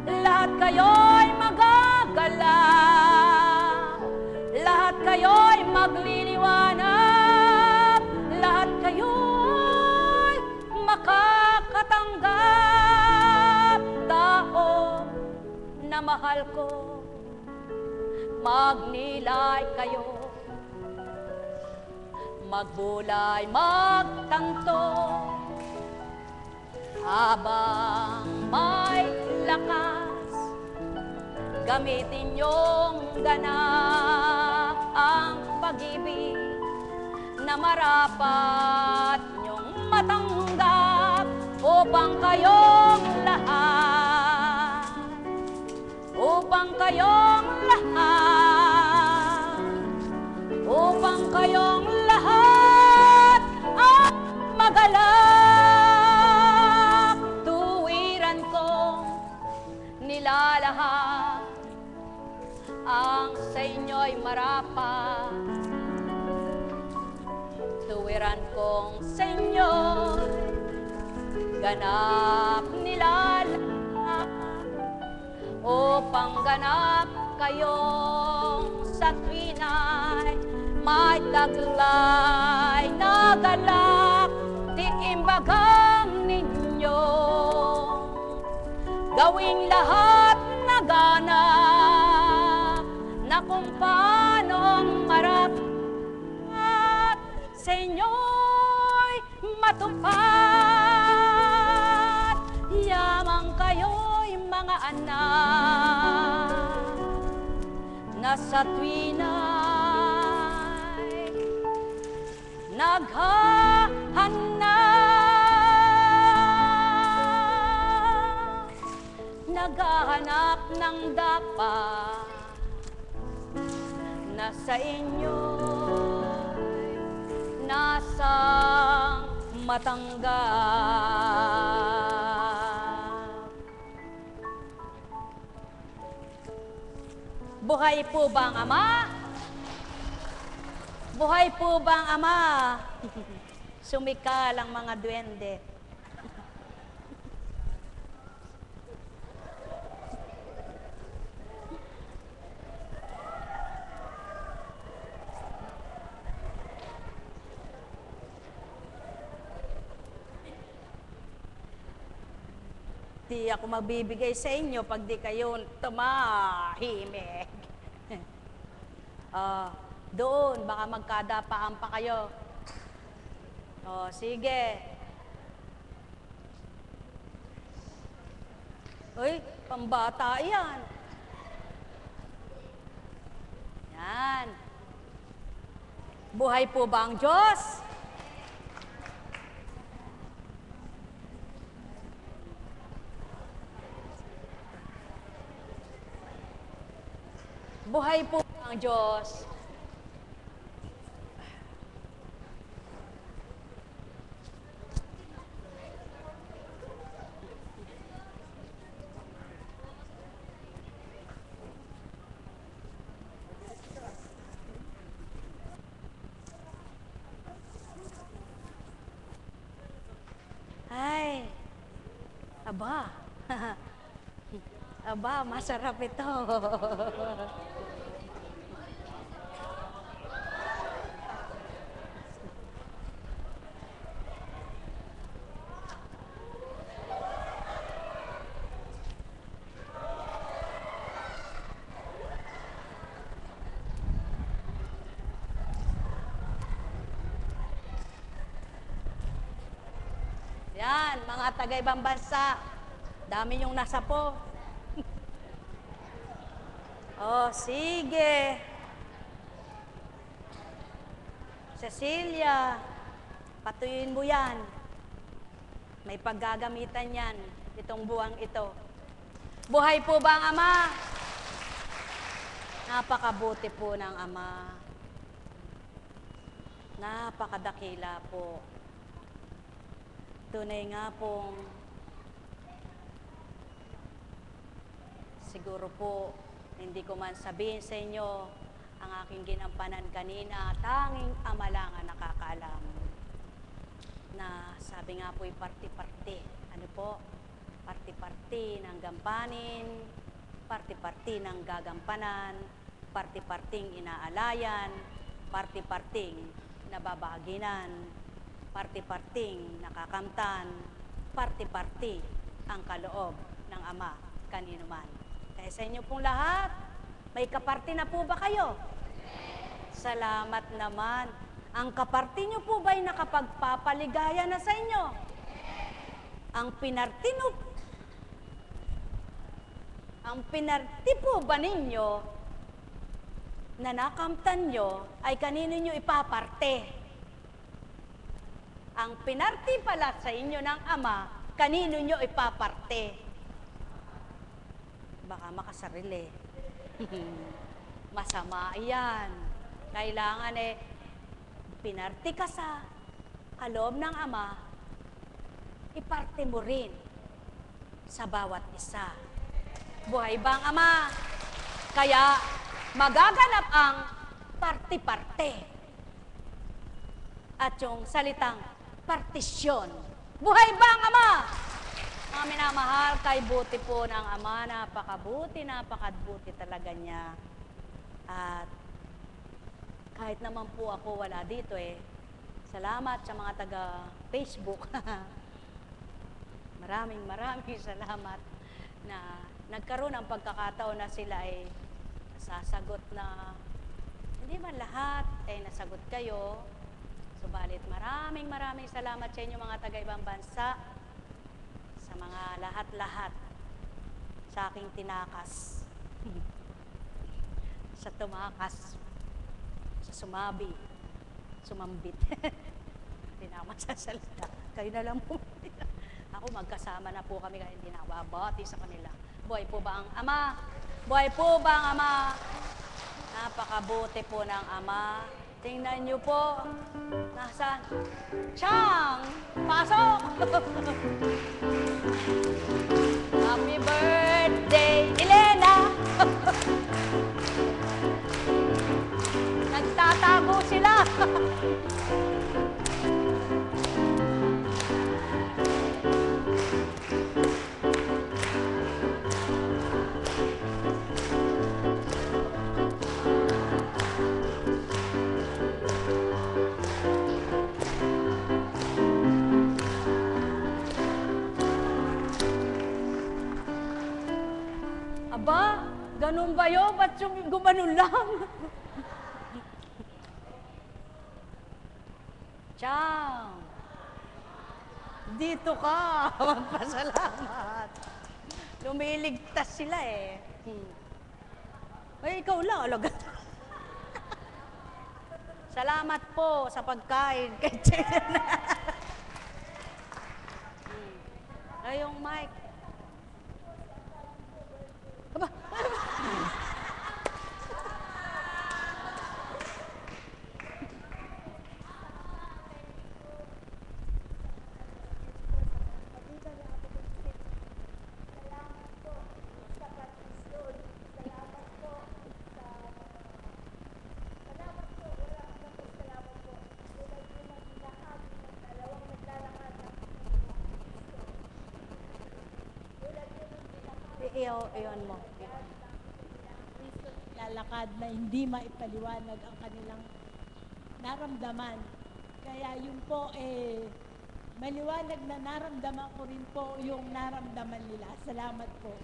Lahat kayo'y magagalak, lahat kayo'y magliliwanag, lahat kayo'y makakatanggap. Tao na mahal ko, magnilay kayo, magbulay, magtanto, habang may lakas, gamitin niyong ganap ang pag-ibig na marapat niyong matanggap upang kayong lahat, upang kayong lahat, upang kayong lahat ang magalak. Tuwiran kong nilalahad ang sa inyo'y marapat. Tuwiran kong sa inyo'y ganap nilalahad upang ganap kayong sa tuwinay may taglay na galak. Tiimbagang ninyo gawing lahat na ganap na kung paanong marapat sa inyo'y matupad. Yamang kayo'y mga anak na sa tuwinay naghahanap ng dapat na sa inyo'y nasang matanggap. Buhay po ba ang Ama? Buhay po ba ang Ama? Sumikal ang mga duwende. Di ako magbibigay sa inyo pag di kayo tumahimik. Doon, baka magkadapaan pa kayo. Sige. Uy, pambata yan. Yan. Buhay po ba ang Diyos? Buhay po ang Diyos. Ay, aba. Aba, masarap ito. Yan, mga taga-ibang bansa. Dami yung nasa po. Sige. Cecilia, patuyuin mo yan. May paggagamitan yan, itong buwang ito. Buhay po ba ang Ama? Napakabuti po ng Ama. Napakadakila po. Tunay nga pong siguro po hindi ko man sabihin sa inyo ang aking ginampanan kanina, tanging Ama lang ang nakakaalam. Na sabi nga po parti-parti. Ano po? Parti-parti ng gampanin, parti-parti ng gagampanan, parti-parting inaalayan, parti-parting nababaginan, parti-parting nakakamtan, parti-parti ang kaloob ng Ama kanino man. Kaya sa inyo pong lahat, may kaparti na po ba kayo? Salamat naman. Ang kaparti nyo po ba'y nakapagpapaligaya na sa inyo? Ang pinarti po ba ninyo na nakamtan nyo ay kanino nyo ipaparte? Ang pinarti pala sa inyo ng Ama, kanino nyo ipaparte? Baka makasarili. Masama yan. Kailangan pinarti ka sa kaloob ng Ama, iparte mo rin sa bawat isa. Buhay ba ang Ama? Kaya magaganap ang parte-parte. At yung salitang partisyon. Buhay ba ang Ama? Mga minamahal, kay buti po ng Ama, napakabuti talaga niya. At kahit naman po ako wala dito salamat sa mga taga-Facebook. Maraming salamat na nagkaroon ng pagkakataon na sila sasagot na hindi man lahat nasagot kayo. Subalit maraming salamat sa inyo mga taga-ibang bansa, sa mga lahat-lahat sa aking tinakas, sa tumakas, sa sumabi, sumambit. Hindi na ako magsasalita. Kayo na lang po. Ako magkasama na po kami kaya hindi na ako babati sa kanila. Buhay po ba ang Ama? Buhay po ba ang Ama? Napakabuti po ng Ama. Tingnan niyo po. Nasaan? Chang! Pasok! Happy birthday, Elena! Nagtatago sila. Aba, ganun ba yun? Ba't gumanon lang? Chang, dito ka. Magpasalamat. Lumiligtas sila Ay, ikaw lang, alagat. Salamat po sa pagkain kay Jenna. Ay, yung mic. Aba. Iyon mo. Lalakad na hindi maipaliwanag ang kanilang naramdaman. Kaya yun po, maliwanag na naramdaman ko rin po yung naramdaman nila. Salamat po.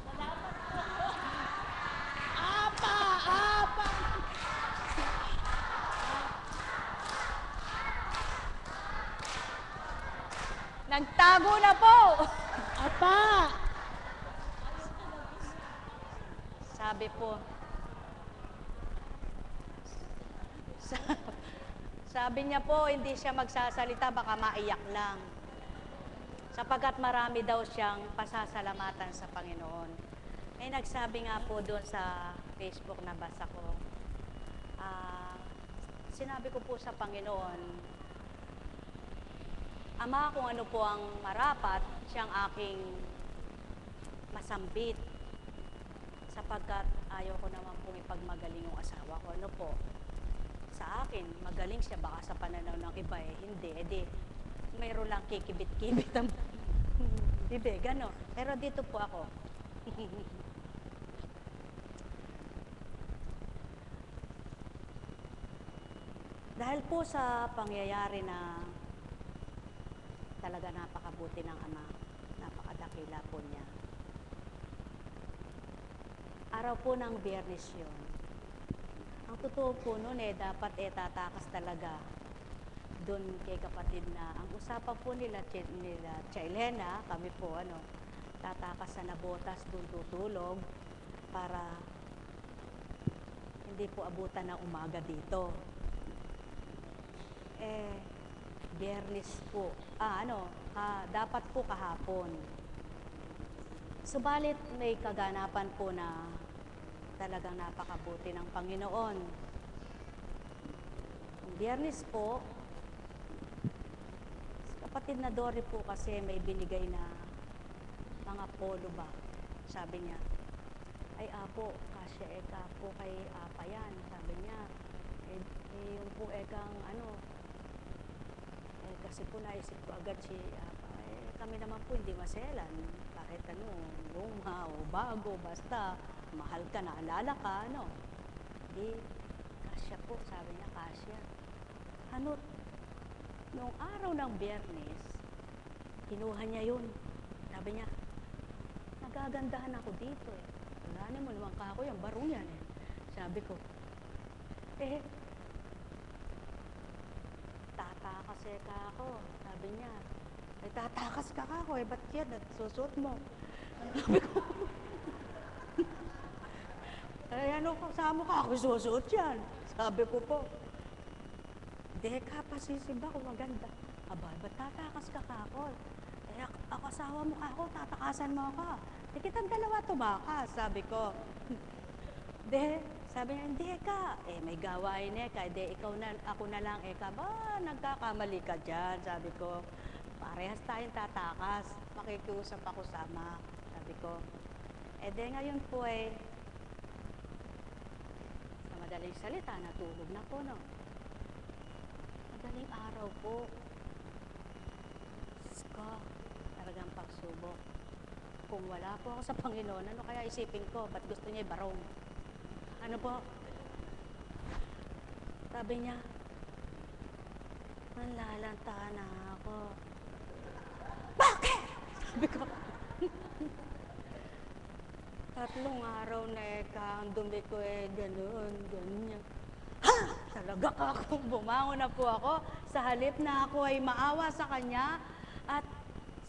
Salamat po. Apa! Nagtago na po! Apa! Sabi po, sabi niya po, hindi siya magsasalita, baka maiyak lang. Sapagkat marami daw siyang pasasalamatan sa Panginoon. Eh, nagsabi nga po doon sa Facebook na basa ko, sinabi ko po sa Panginoon, Ama, kung ano po ang marapat, siyang aking masambit. Sapagkat ayaw ko naman pong ipagmagaling yung asawa ko. Ano po? Sa akin, magaling siya. Baka sa pananaw ng iba hindi. Mayroon lang kikibit-kibit ang bibig, gano'n. Pero dito po ako. Dahil po sa pangyayari na talaga napakabuti ng Ama, napakadakila po niya. Araw po ng Biyernes yun. Ang totoo po nun dapat tatakas talaga doon kay kapatid na, ang usapan po nila Chailena, kami po tatakas sa Nabotas, doon tutulog para hindi po abutan ng umaga dito. Biyernes po, dapat po kahapon. Subalit may kaganapan po na talagang napakabuti ng Panginoon. Ang Biyernes po, kapatid na Dory po kasi may binigay na mga polo ba. Sabi niya, ay apo, kasya eka po kay apa yan. Sabi niya, yung po ekang kasi po naisip ko agad si apa. Kami naman po hindi maselan. Kahit luma o bago, basta mahal ka, naalala ka, Di, kasya po, sabi niya, kasya. Noong araw ng Biyernes, kinuha niya yun. Sabi niya, nagagandahan ako dito Wala mo naman ka ako, yung barong yan Sabi ko, tatakas ka ako. Sabi niya, tatakas ka ako ba't yan? Nagsusuot mo. Sabi ko, kasama ka ako susuot yan. Sabi ko po, pasisimba ko maganda. Aba, ba't tatakas ka ako? Ako asawa mo ako, tatakasan mo ako. Kitang dalawa tumakas, sabi ko. Sabi niya, hindi ka. May gawain ikaw na, ako na lang, nagkakamali ka dyan, sabi ko. Parehas tayong tatakas, makikiusap ako sama, sabi ko. Ngayon po sa madaling salita, natulog na po, Madaling araw po. Talagang pagsubok. Kung wala po ako sa Panginoon, ano kaya isipin ko? Ba't gusto niya ibarong? Ano po? Sabi niya, manlalanta na ako. Bakit? Sabi ko, 3 araw na ang dumi ko gano'n, ganyan. Ha! Talaga ka akong bumangon na po ako sa halip na ako ay maawa sa kanya at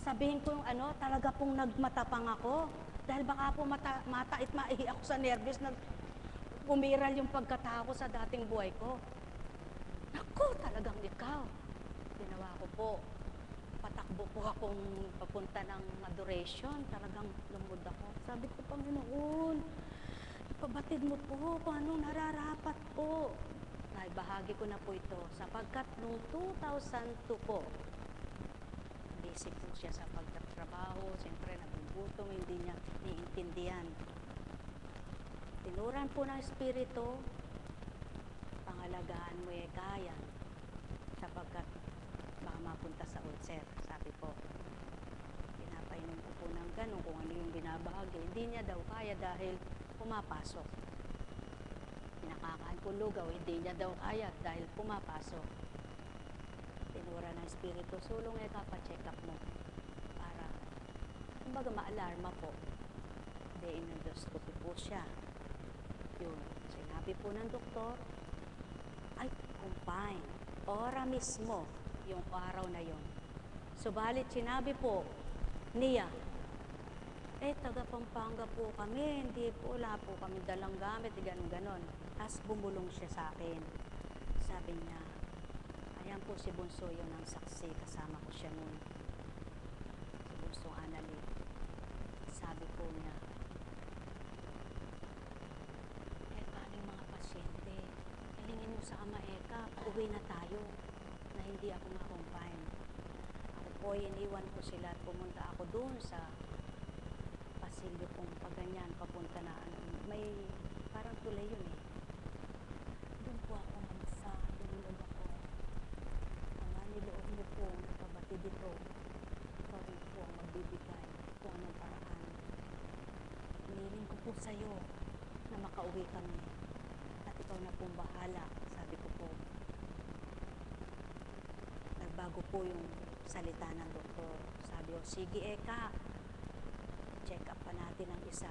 sabihin ko talaga pong nagmatapang ako dahil baka po maihi ako sa nervous na umiral yung pagkatao sa dating buhay ko. Naku, talagang ikaw. Ginawa ko po. Patakbo po akong papunta ng adoration. Talagang lumod ako. Sabi ko, Panginoon, ipabatid mo po kung anong nararapat po. Naibahagi ko na po ito sapagkat noong 2002 po, busy po siya sa pagtatrabaho, siyempre nagugutom, hindi niya niintindihan. Tinuran po ng Espiritu, pangalagaan mo kaya, sapagkat baka mapunta sa ulcer, sabi po. Pinapainom ko po ng ganun, kung ano yung binabahagi. Hindi niya daw kaya dahil pumapasok. Pinakakaan ko lugaw, hindi niya daw kaya dahil pumapasok. Tinura ng Espiritu, sulong pa-check up mo para kumbaga ma-alarma po. Endoscopy po siya. Yun, sinabi po ng doktor, ay, confine. Ora mismo, yung araw na yon. Subalit sinabi po niya, taga Pampanga po kami, hindi po, wala po kami dalang gamit, ganon-ganon. Tapos bumulong siya sa akin. Sabi niya, ayan po si Bunso yun ang saksi, kasama ko siya noon. Si Bunso Anali. Sabi po niya, uwi na tayo, na hindi ako ma-confine. Ako po, iniwan ko sila at pumunta ako doon sa pasilyo kung paganyan, papunta na ano, may parang tulay yun eh. Doon po ako mamasa, tinulog ako. Mga niloob niyo po, nakabati dito. Ikaw rin po ang magbibigay kung anong paraan. Hiniling ko po sa'yo na makauwi kami. At ikaw na pong bahala, sabi ko po. Nagbago po yung salita ng doktor. Sabi ko, sige Eka, check up pa natin ang isa.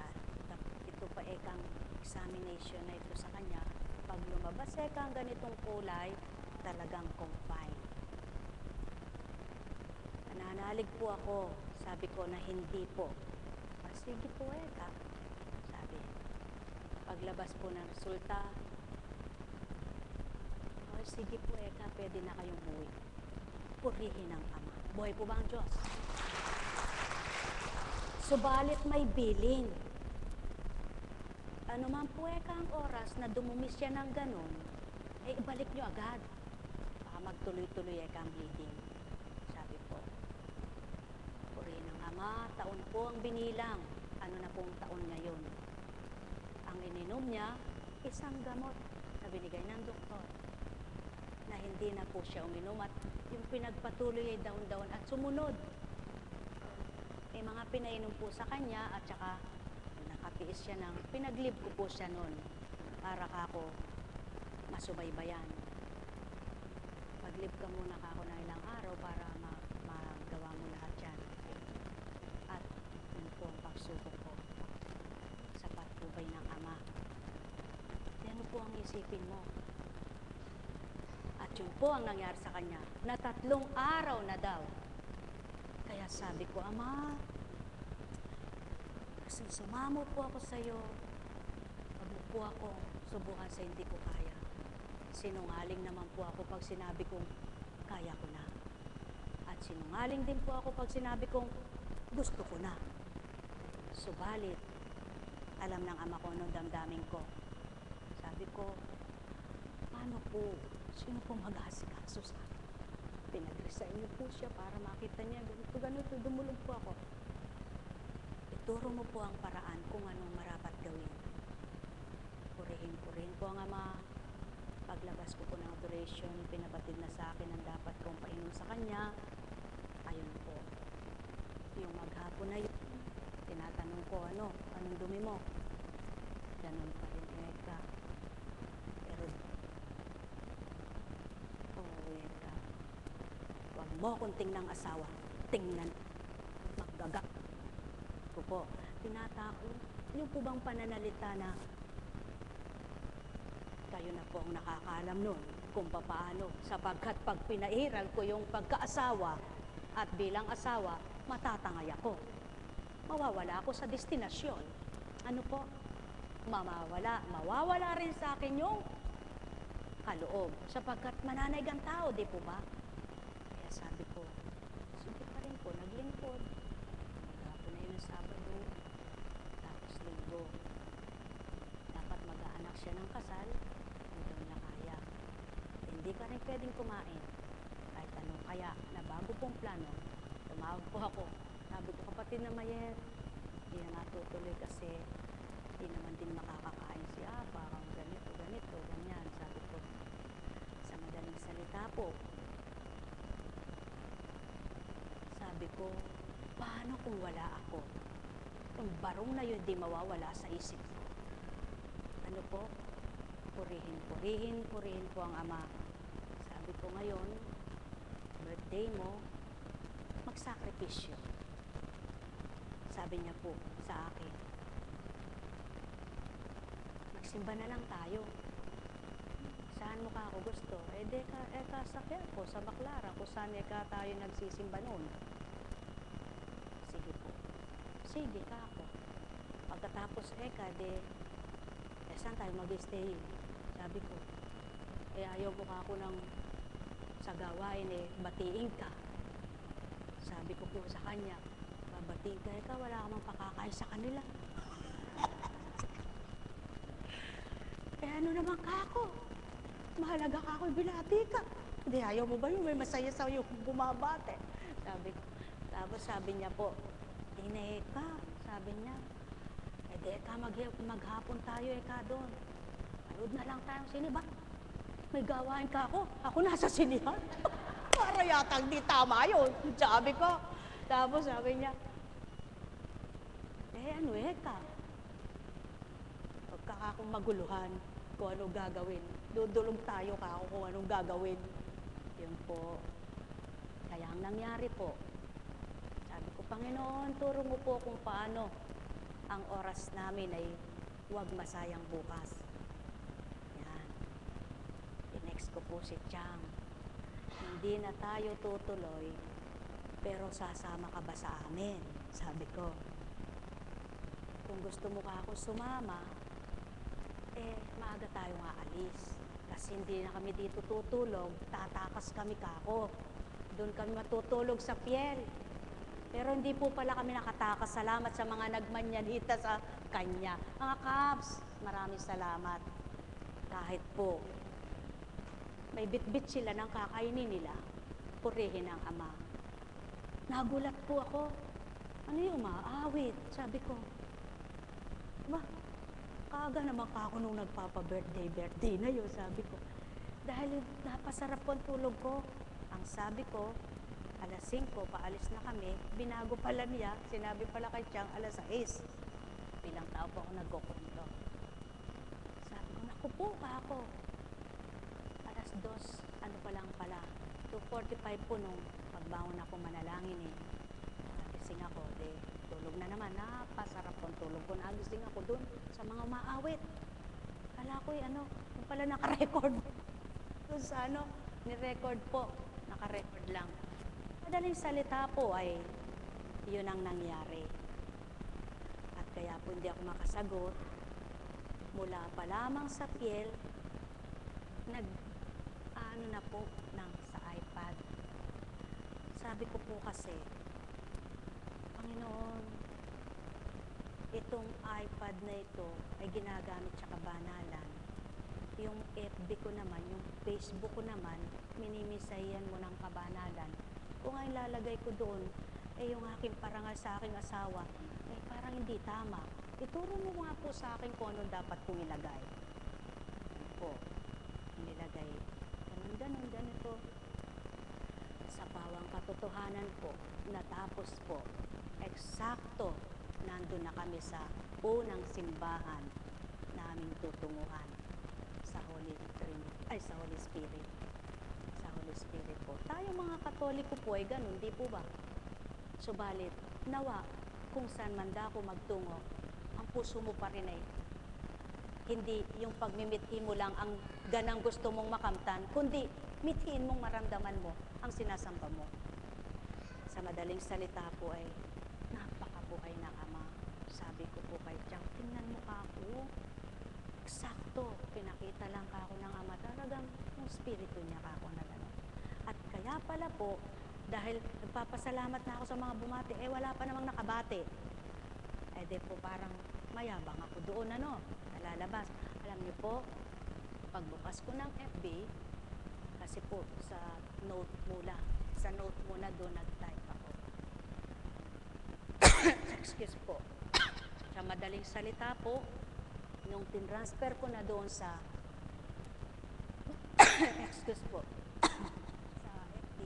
Ito pa Ekang examination na ito sa kanya. Pag lumabas Eka ang ganitong kulay, talagang confined. Nananalig po ako. Sabi ko na hindi po. Sige po Eka, sabi. Paglabas po ng resulta, sige po Eka, pwede na kayong uwi. Purihin ang Ama. Buhay po ba ang Diyos? Subalit may bilin. Ano man po Eka ang oras na dumumi siya ng ganun, ibalik nyo agad. Baka magtuloy-tuloy Eka ang bleeding. Sabi po. Purihin ang Ama, taon po ang binilang. Ano na pong taon ngayon? Ang ininom niya, isang gamot na binigay ng doktor na hindi na po siya uminom at yung pinagpatuloy ay daon-daon at sumunod. Mga pinainom po sa kanya at saka nakatiis siya ng, pinaglib ko po siya noon para kako masubaybayan. Paglib ka muna kako na ilang araw para magawa mo lahat yan. At yun po ang pagsubok ko sa patnubay ng Ama. Ano po ang isipin mo? At yun po ang nangyari sa kanya, na 3 araw na daw. Kaya sabi ko, Ama, kasi sumamo po ako sa iyo. Pag mo po ako, subukan sa hindi ko kaya. Sinungaling naman po ako pag sinabi kong kaya ko na. At sinungaling din po ako pag sinabi kong gusto ko na. Subalit, alam ng Ama ko anong damdamin ko. Sabi ko, paano po? Sino po mag-aasikaso sa akin? Pinag-resign niyo po siya para makita niya. Ganito, dumulog po ako. Ituro mo po ang paraan kung anong marapat gawin. Purihin po ang Ama. Paglabas ko po ng operation, pinabatid na sa akin ang dapat kong painom sa kanya. Ayun po. Yung maghapon na yun, tinatanong ko, anong dumi mo? Ganun pa rin, Eka. Pero, Eka, huwag mo kung tingnan asawa. Tingnan, magagak. Ko po, tinatao. Yung po bang pananalita na kayo na po ang nakakaalam nun kung paano, sapagkat pag pinairal ko yung pagkaasawa at bilang asawa, matatangay ako. Mawawala ako sa destinasyon. Ano po? Mawawala rin sa akin yung kaloob, sapagkat mananaig ang tao, di po ba? Kaya sabi ko, sige pa rin po, naglingkod. Maghapon na yun ng Sabado, tapos Linggo. Dapat mag-aanak siya ng kasal, hindi na kaya. Hindi ka rin pwedeng kumain. Kahit anong kaya, na bago pong plano, tumawag po ako. Sabi ko, kapatid na Mayer, hindi na natutuloy kasi hindi naman din makakakain si parang ganito, ganyan. Sabi ko, sa madaling salita po, sabi ko, paano kung wala ako? Yung barong na yun di mawawala sa isip ko. Ano po? Purihin po ang Ama. Sabi ko ngayon, birthday mo, magsakripisyo. Sabi niya po sa akin, magsimba na lang tayo. Saan mo ka ako gusto? Eka sakyan po sa Baclaran, kung saan tayo nagsisimba noon. Sige po. Sige ka ako. Pagkatapos saan tayo mag-stay? Sabi ko, ayaw mo ka ako ng sa gawain batiin ka. Sabi ko po sa kanya, babatiin ka, wala ka mang pakakain sa kanila. Ano naman ka ako? mahalaga ka ako, binati ka. Hindi, ayaw mo ba yun? May masaya sa yung bumabate. Sabi ko. Tapos sabi niya po, ka, sabi niya. Eh di ka, maghapon tayo doon. Manood na lang tayong sine. Ba? May gawain ka ako. Ako nasa sinihan. Para yata hindi tama yun. Sabi ko. Tapos sabi niya, ka. Huwag ka akong maguluhan kung anong gagawin. Dudulog tayo ka ako kung anong gagawin. Yun po. Kaya ang nangyari po, sabi ko, Panginoon, turo mo po kung paano ang oras namin ay huwag masayang bukas. Yan. Next ko po si Chang. Hindi na tayo tutuloy, pero sasama ka ba sa amin? Sabi ko. Kung gusto mo ka ako sumama, maaga tayo aalis. Kasi hindi na kami dito tutulog, tatakas kami kako. Doon kami matutulog sa piel. Pero hindi po pala kami nakatakas. Salamat sa mga nagmanyanita sa kanya. Mga Cubs, maraming salamat. Kahit po, may bitbit sila ng kakainin nila, purihin ang Ama. Nagulat po ako. Ano yung umaawit? Sabi ko, ba, kaga naman ka ako nung nagpapa-birthday na yun, sabi ko. Dahil napasarap po ang tulog ko. Ang sabi ko, alas 5, paalis na kami. Binago pala niya, sinabi pala kay Chang, alas 6. Bilang tao po ako nagkukunto. Sabi ko, naku po ako. Alas 2, ano pa lang pala. 2:45 po nung pagbangon ako manalangin Nagising ako, tulog na naman. Napasarap po ang tulog ko. Nagising ako dun sa mga umaawit. Kala ko yung pala naka-record. Doon sa ni-record po. Naka-record lang. Madaling salita po ay yun ang nangyari. At kaya po hindi ako makasagot. Mula pa lamang sa piel, na po sa iPad. Sabi ko po kasi, Panginoon, itong iPad na ito ay ginagamit sa kabanalan. Yung FB ko naman, yung Facebook ko naman, minimisayan mo ng kabanalan. Kung ang ilalagay ko doon, yung aking parangal sa aking asawa, parang hindi tama. Ituro mo nga po sa akin kung ano dapat kong ilagay. Po, nilagay. Ganito. Sa pawang katotohanan po, natapos po, eksakto, nandun na kami sa unang simbahan naming tutunguhan sa Holy Spirit. Sa Holy Spirit po. Tayo mga Katoliko po ay ganun, di po ba? Subalit, nawa, kung saan man dako magtungo, ang puso mo pa rin ay hindi yung pagmimithi mo lang ang ganang gusto mong makamtan, kundi mithiin mong maramdaman mo ang sinasamba mo. Sa madaling salita po ay napakabuhay ng Ama. Sabi ko po kay Jack, tingnan mo ka ako. Eksakto, pinakita lang ka ako ng Ama. Talagang yung spirito niya ka ako na gano'n. At kaya pala po, dahil nagpapasalamat na ako sa mga bumati, wala pa namang nakabati. Di po parang mayabang ako doon, nalalabas. Alam niyo po, pagbukas ko ng FB, kasi po sa note muna doon nag-type ako. Excuse po. Sa madaling salita po, nung tinransfer ko na doon sa excuse po, sa FB,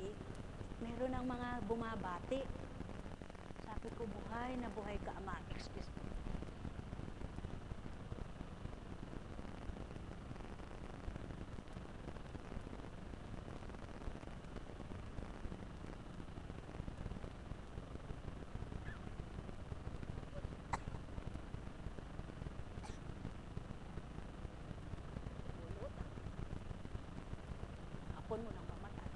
meron ng mga bumabati. Sabi ko, buhay na buhay ka, Ama. Excuse po. Hapon mo nang mamatay.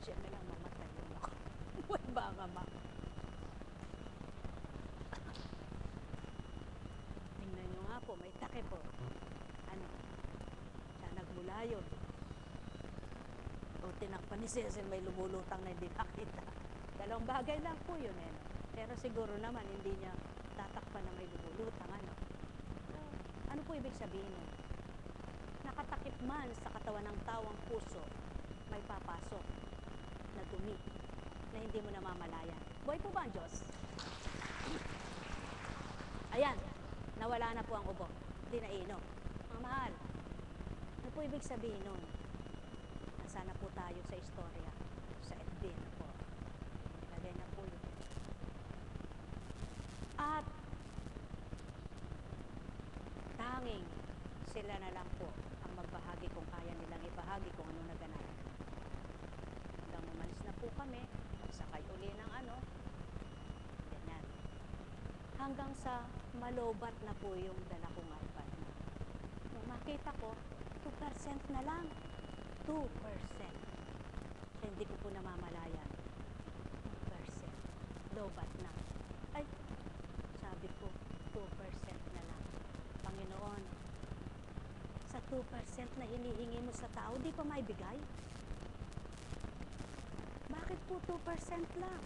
Siya na lang mamatay yung ako. Uy, baka ma. Tingnan nyo nga po, may take po. Siya nagmula yun. O tinakpan ni Cecil, may lumulutang na hindi nakita. Dalawang bagay lang po yun Pero siguro naman, hindi niya tatakpan na may lumulutang So, ano po ibig sabihin nun? tatakip man sa katawan ng tao ang puso, may papasok na dumi na hindi mo namamalayan. Buhay po ba ang Diyos? Ayan, nawala na po ang ubo. Hindi na inom. Mga mahal, ano po ibig sabihin nun? Nasana po tayo sa istorya, sa FB na po. Lagay na po yun. At tanging sila na lang po ang magbahagi kung kaya nilang ibahagi kung ano naganap. Hanggang umalis na po kami, sakay uli ng ganyan. Hanggang sa malobat na po yung dala kong iPad na. Nung makita ko, 2% na lang. 2%. Hindi ko po namamalayan. 2%. Lobat na. Ay, sabi ko, 2% na lang. Panginoon, sa 2% na hinihingi mo sa tao, di pa maibigay? Bakit po 2% lang?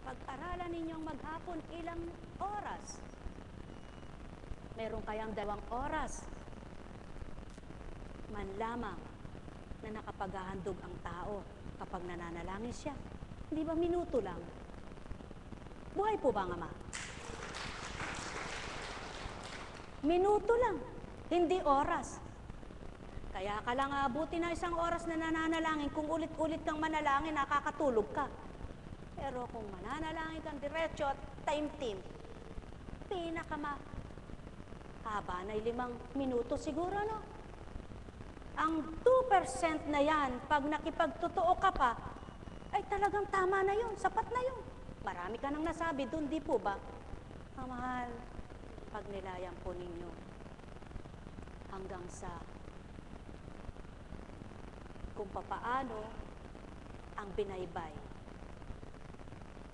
Pag-aralan ninyong maghapon ilang oras. Meron kayang 2 oras. Man lamang na nakapaghahandog ang tao kapag nananalangin siya. Hindi ba minuto lang? Buhay po ba ang Ama? Minuto lang, hindi oras. Kaya ka lang abuti na 1 oras na nananalangin, kung ulit-ulit kang manalangin, nakakatulog ka. Pero kung mananalangin kang diretso at time, haba na 5 minuto siguro, no? Ang 2% na yan, pag nakipagtotoo ka pa, ay talagang tama na yun, sapat na yun. Marami ka nang nasabi doon, di po ba? Ang mahal, pag nilayan po ninyo hanggang sa kung papaano ang binaybay.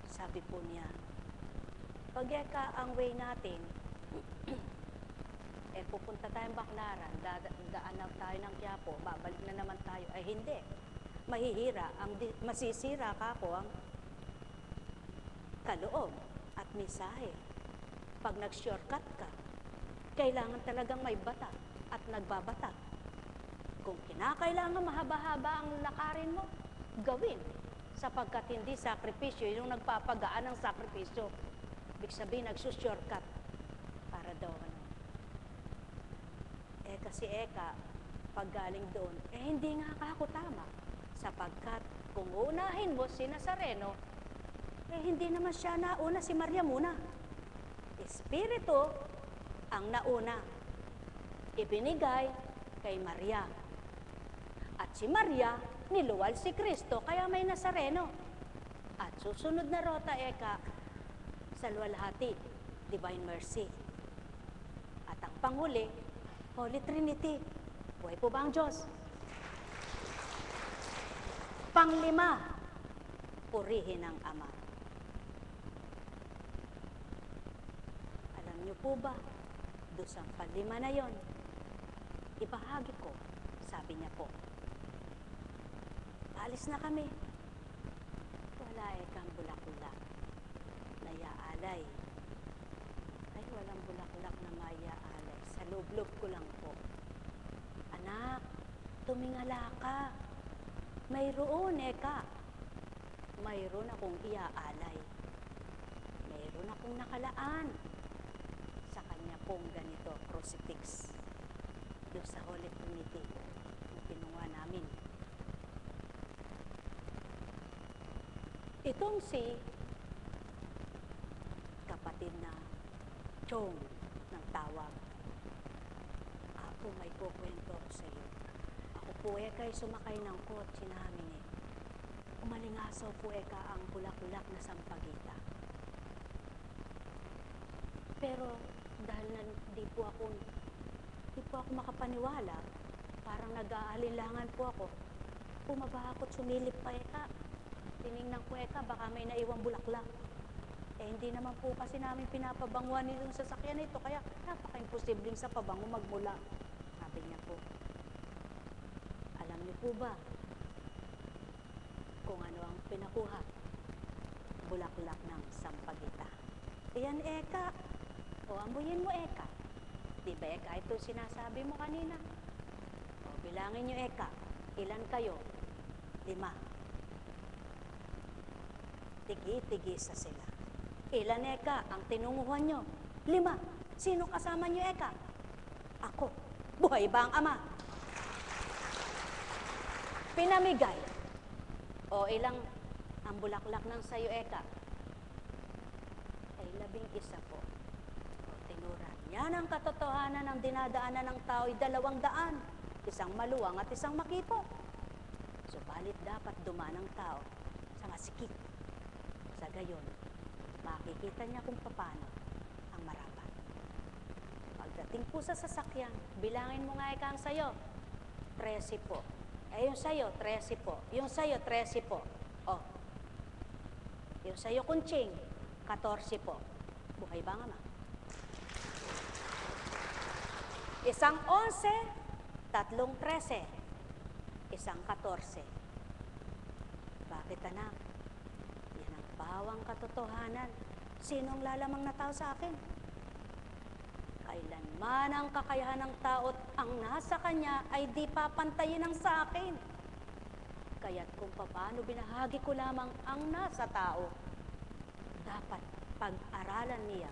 Sabi po niya, pag ang way natin, pupunta tayong Baclaran, daan na tayo ng Quiapo, babalik na naman tayo. Ay hindi, masisira ka po ang kaloob at mensahe. Pag nag-shortcut ka, kailangan talagang may bata at nagbabata. Kung kinakailangan mahaba-haba ang lakarin mo, gawin. Sapagkat hindi sakripisyo, yung nagpapagaan ng sakripisyo. Ibig sabihin, nagsushortcut para daw kasi pag galing doon, hindi nga ako tama. Sapagkat kung unahin mo si Nazareno, hindi naman siya nauna, si Maria muna. Espiritu ang nauna. Ibinigay kay Maria. At si Maria, niluwal si Kristo, kaya may Nazareno. At susunod na rota, sa luwalhati, Divine Mercy. At ang panghuli, Holy Trinity. Buhay po ba ang Diyos? Panglima, purihin ang Ama. Alam niyo po ba, doon sa panglima na yon, ibahagi ko, sabi niya po. Alis na kami. Wala kang bulak-bulak na iaalay. Ay, walang bulak-bulak na maiaalay. Sa loob-loob ko lang po. Anak, tumingala ka. Mayroon, mayroon akong iaalay. Mayroon akong nakalaan. Sa kanya pong ganito, crucifix. Doon sa Holy Trinity, na pinuha namin. Itong si kapatid na Chong ng tawag. Ako, may kukwento ako sa iyo. Ako po kay sumakay ng kotse namin Umalingasaw po ang bulak-bulak na sampagita. Pero dahil di po ako makapaniwala, parang nag-aalinlangan po ako. Bumaba ako at sumilip pa Tiningnan ko baka may naiwang bulaklak. Hindi naman po kasi namin pinapabanguan nitong sasakyan nito, kaya napaka-imposibleng sa pabango magmula. Sabi niya po, alam niyo po ba kung ano ang pinakuha? Bulaklak ng sampagita. Iyan, O, amuyin mo, Di ba, ito sinasabi mo kanina? Bilangin nyo, Eka. Ilan kayo? 5. Tigi-tigisa sila. Ilan, Eka, ang tinunguhan nyo? 5. Sino kasama nyo, Eka? Ako. Buhay ba ang Ama? Pinamigay. O ilang ang bulaklak ng sayo, Eka? Ay 11 po. O tinuran. Yan ang katotohanan ng dinadaanan ng tao ay 200. Isang maluwang at isang makipo. Subalit dapat dumaan ang tao sa masikip. Sa gayon, makikita niya kung paano ang marapat. Pagdating po sa sasakyan, bilangin mo nga, Eka, ang sayo. 13 po. Yung sayo, 13 po. Yung sayo, 13 po. O. Yung sayo, kunching, 14 po. Buhay ba nga, Ma? Isang 11, 3 13. Isang 14. Bakit, anak? Yan ang bawang katotohanan. Sinong lalamang na tao sa akin? Kailanman ang kakayahan ng tao at ang nasa kanya ay di papantayin ang sa akin. Kaya't kung paano binahagi ko lamang ang nasa tao, dapat pag-aralan niya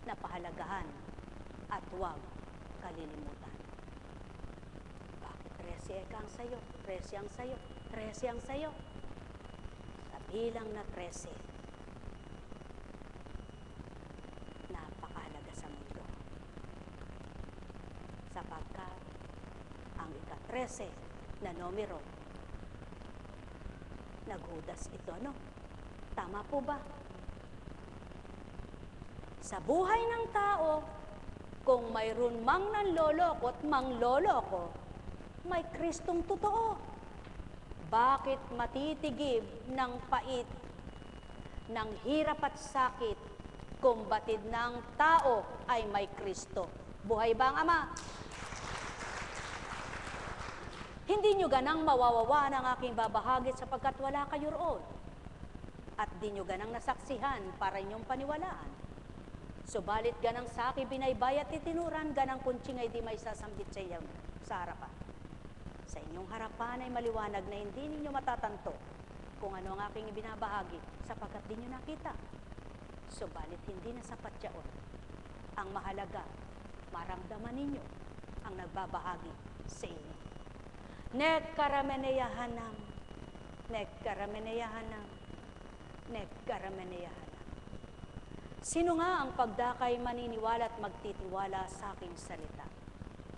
na pahalagahan at huwag kalilimutan. Bakit 13, Eka, ang sayo? 13 ang sayo. 13 ang sayo. Sa bilang na 13, napakahalaga sa mundo. Sapagkat ang ika-13 na numero, naghudas ito, ano? Tama po ba? Sa buhay ng tao, kung mayroon mang nanloloko at mangloloko, may Kristong totoo. Bakit matitigib ng pait, ng hirap at sakit, kung batid ng tao ay may Kristo? Buhay ba ang Ama? Hindi nyo ganang mawawawa ng aking babahagi sapagkat wala kayo roon. At di nyo ganang nasaksihan para inyong paniwalaan. Subalit ganang sa akin binaybayat itinuran, ganang kunching ay di may sasambit sa inyong sa harapan. Sa inyong harapan ay maliwanag na hindi ninyo matatanto kung ano ang aking ibinabahagi sapagkat di nyo nakita. Subalit hindi na sapat yaon. Ang mahalaga, maramdaman ninyo ang nagbabahagi sa inyo. Nekkarameneyahanam, nekkarameneyahanam, nekkarameneyahanam. Sino nga ang pagdakay maniniwala at magtitiwala sa aking salita?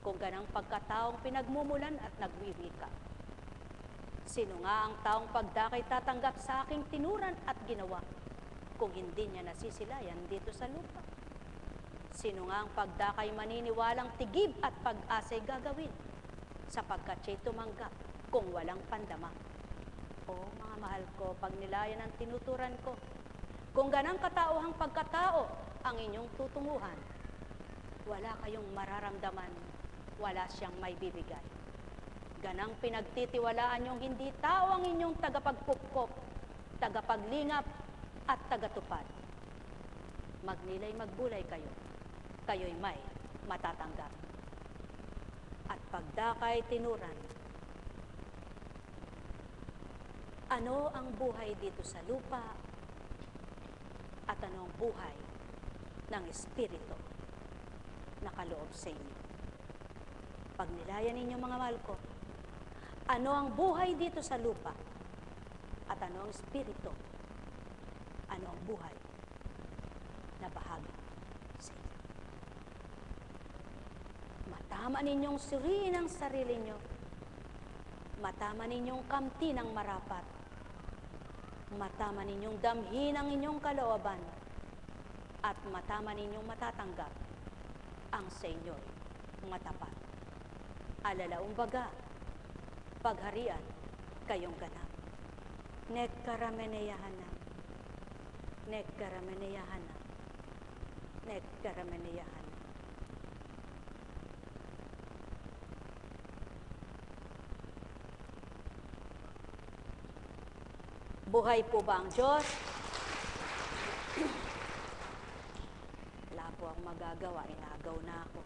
Kung ganang pagkataong pinagmumulan at nagwiwika. Sino nga ang taong pagdakay tatanggap sa aking tinuran at ginawa kung hindi niya nasisilayan dito sa lupa? Sino nga ang pagdakay maniniwalang tigib at pag-asay gagawin sapagkat siya'y tumanggap kung walang pandama? O mga mahal ko, pag nilayan ang tinuturan ko, kung ganang katauhang pagkatao ang inyong tutunguhan, wala kayong mararamdaman, wala siyang may bibigay. Ganang pinagtitiwalaan yung hindi tao ang inyong tagapagpupkop, tagapaglingap at tagatupad. Magnilay magbulay kayo, kayo'y may matatanggap. At pagdakay tinuran, ano ang buhay dito sa lupa at ano ang buhay ng Espiritu na kaloob sa inyo? Pag nilayan ninyo mga mahal ko, ano ang buhay dito sa lupa at ano ang Espiritu, ano ang buhay na bahagi sa inyo? Matama ninyong suriin ang sarili nyo, matama ninyong kamti ng marapat, matama ninyong damhin ang inyong kalooban, at matama ninyong matatanggap ang sa inyo'y matapat. Alalaong baga, pagharian kayong ganap. Nekkarameneyahanam, nekkarameneyahanam, nekkarameneyahanam. Buhay po ba ang Diyos? Wala po akong magagawa, inagaw na ako.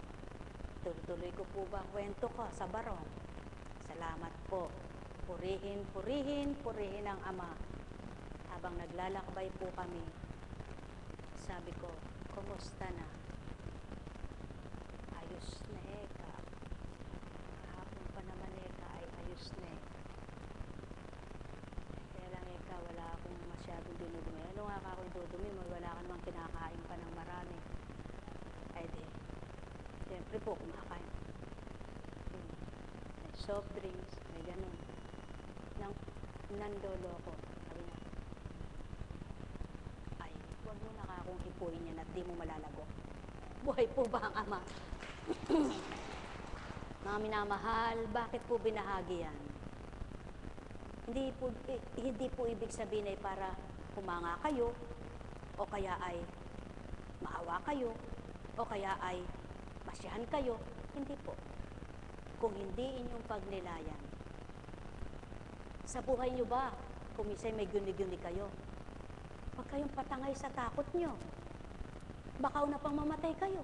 Tuloy ko po ba ang kwento ko sa barong? Salamat po. Purihin, purihin, purihin ang Ama. Habang naglalakbay po kami, sabi ko, kumusta na? Ayos na Eka. Kahapon pa naman Eka ay ayos na eh. Kaya lang Eka, wala akong masyadong dinudumi. Ano nga ako'y dudumi mo? Wala ka namang kinakain pa ng marami. Ay di, siyempre po kumakain. May soft drinks, may ganun. Nandolo ko. Sabi niya, ay, huwag mo na akong hipuin yan at di mo malalago. Buhay po ba ang Ama? Mga minamahal, bakit po binahagi yan? Hindi po ibig sabihin ay para humanga kayo, o kaya ay maawa kayo, o kaya ay masyahan kayo. Hindi po. Kung hindi inyong pagnilayan, sa buhay nyo ba, kung minsan may guni-guni kayo, huwag kayong patangay sa takot nyo. Baka na pang mamatay kayo.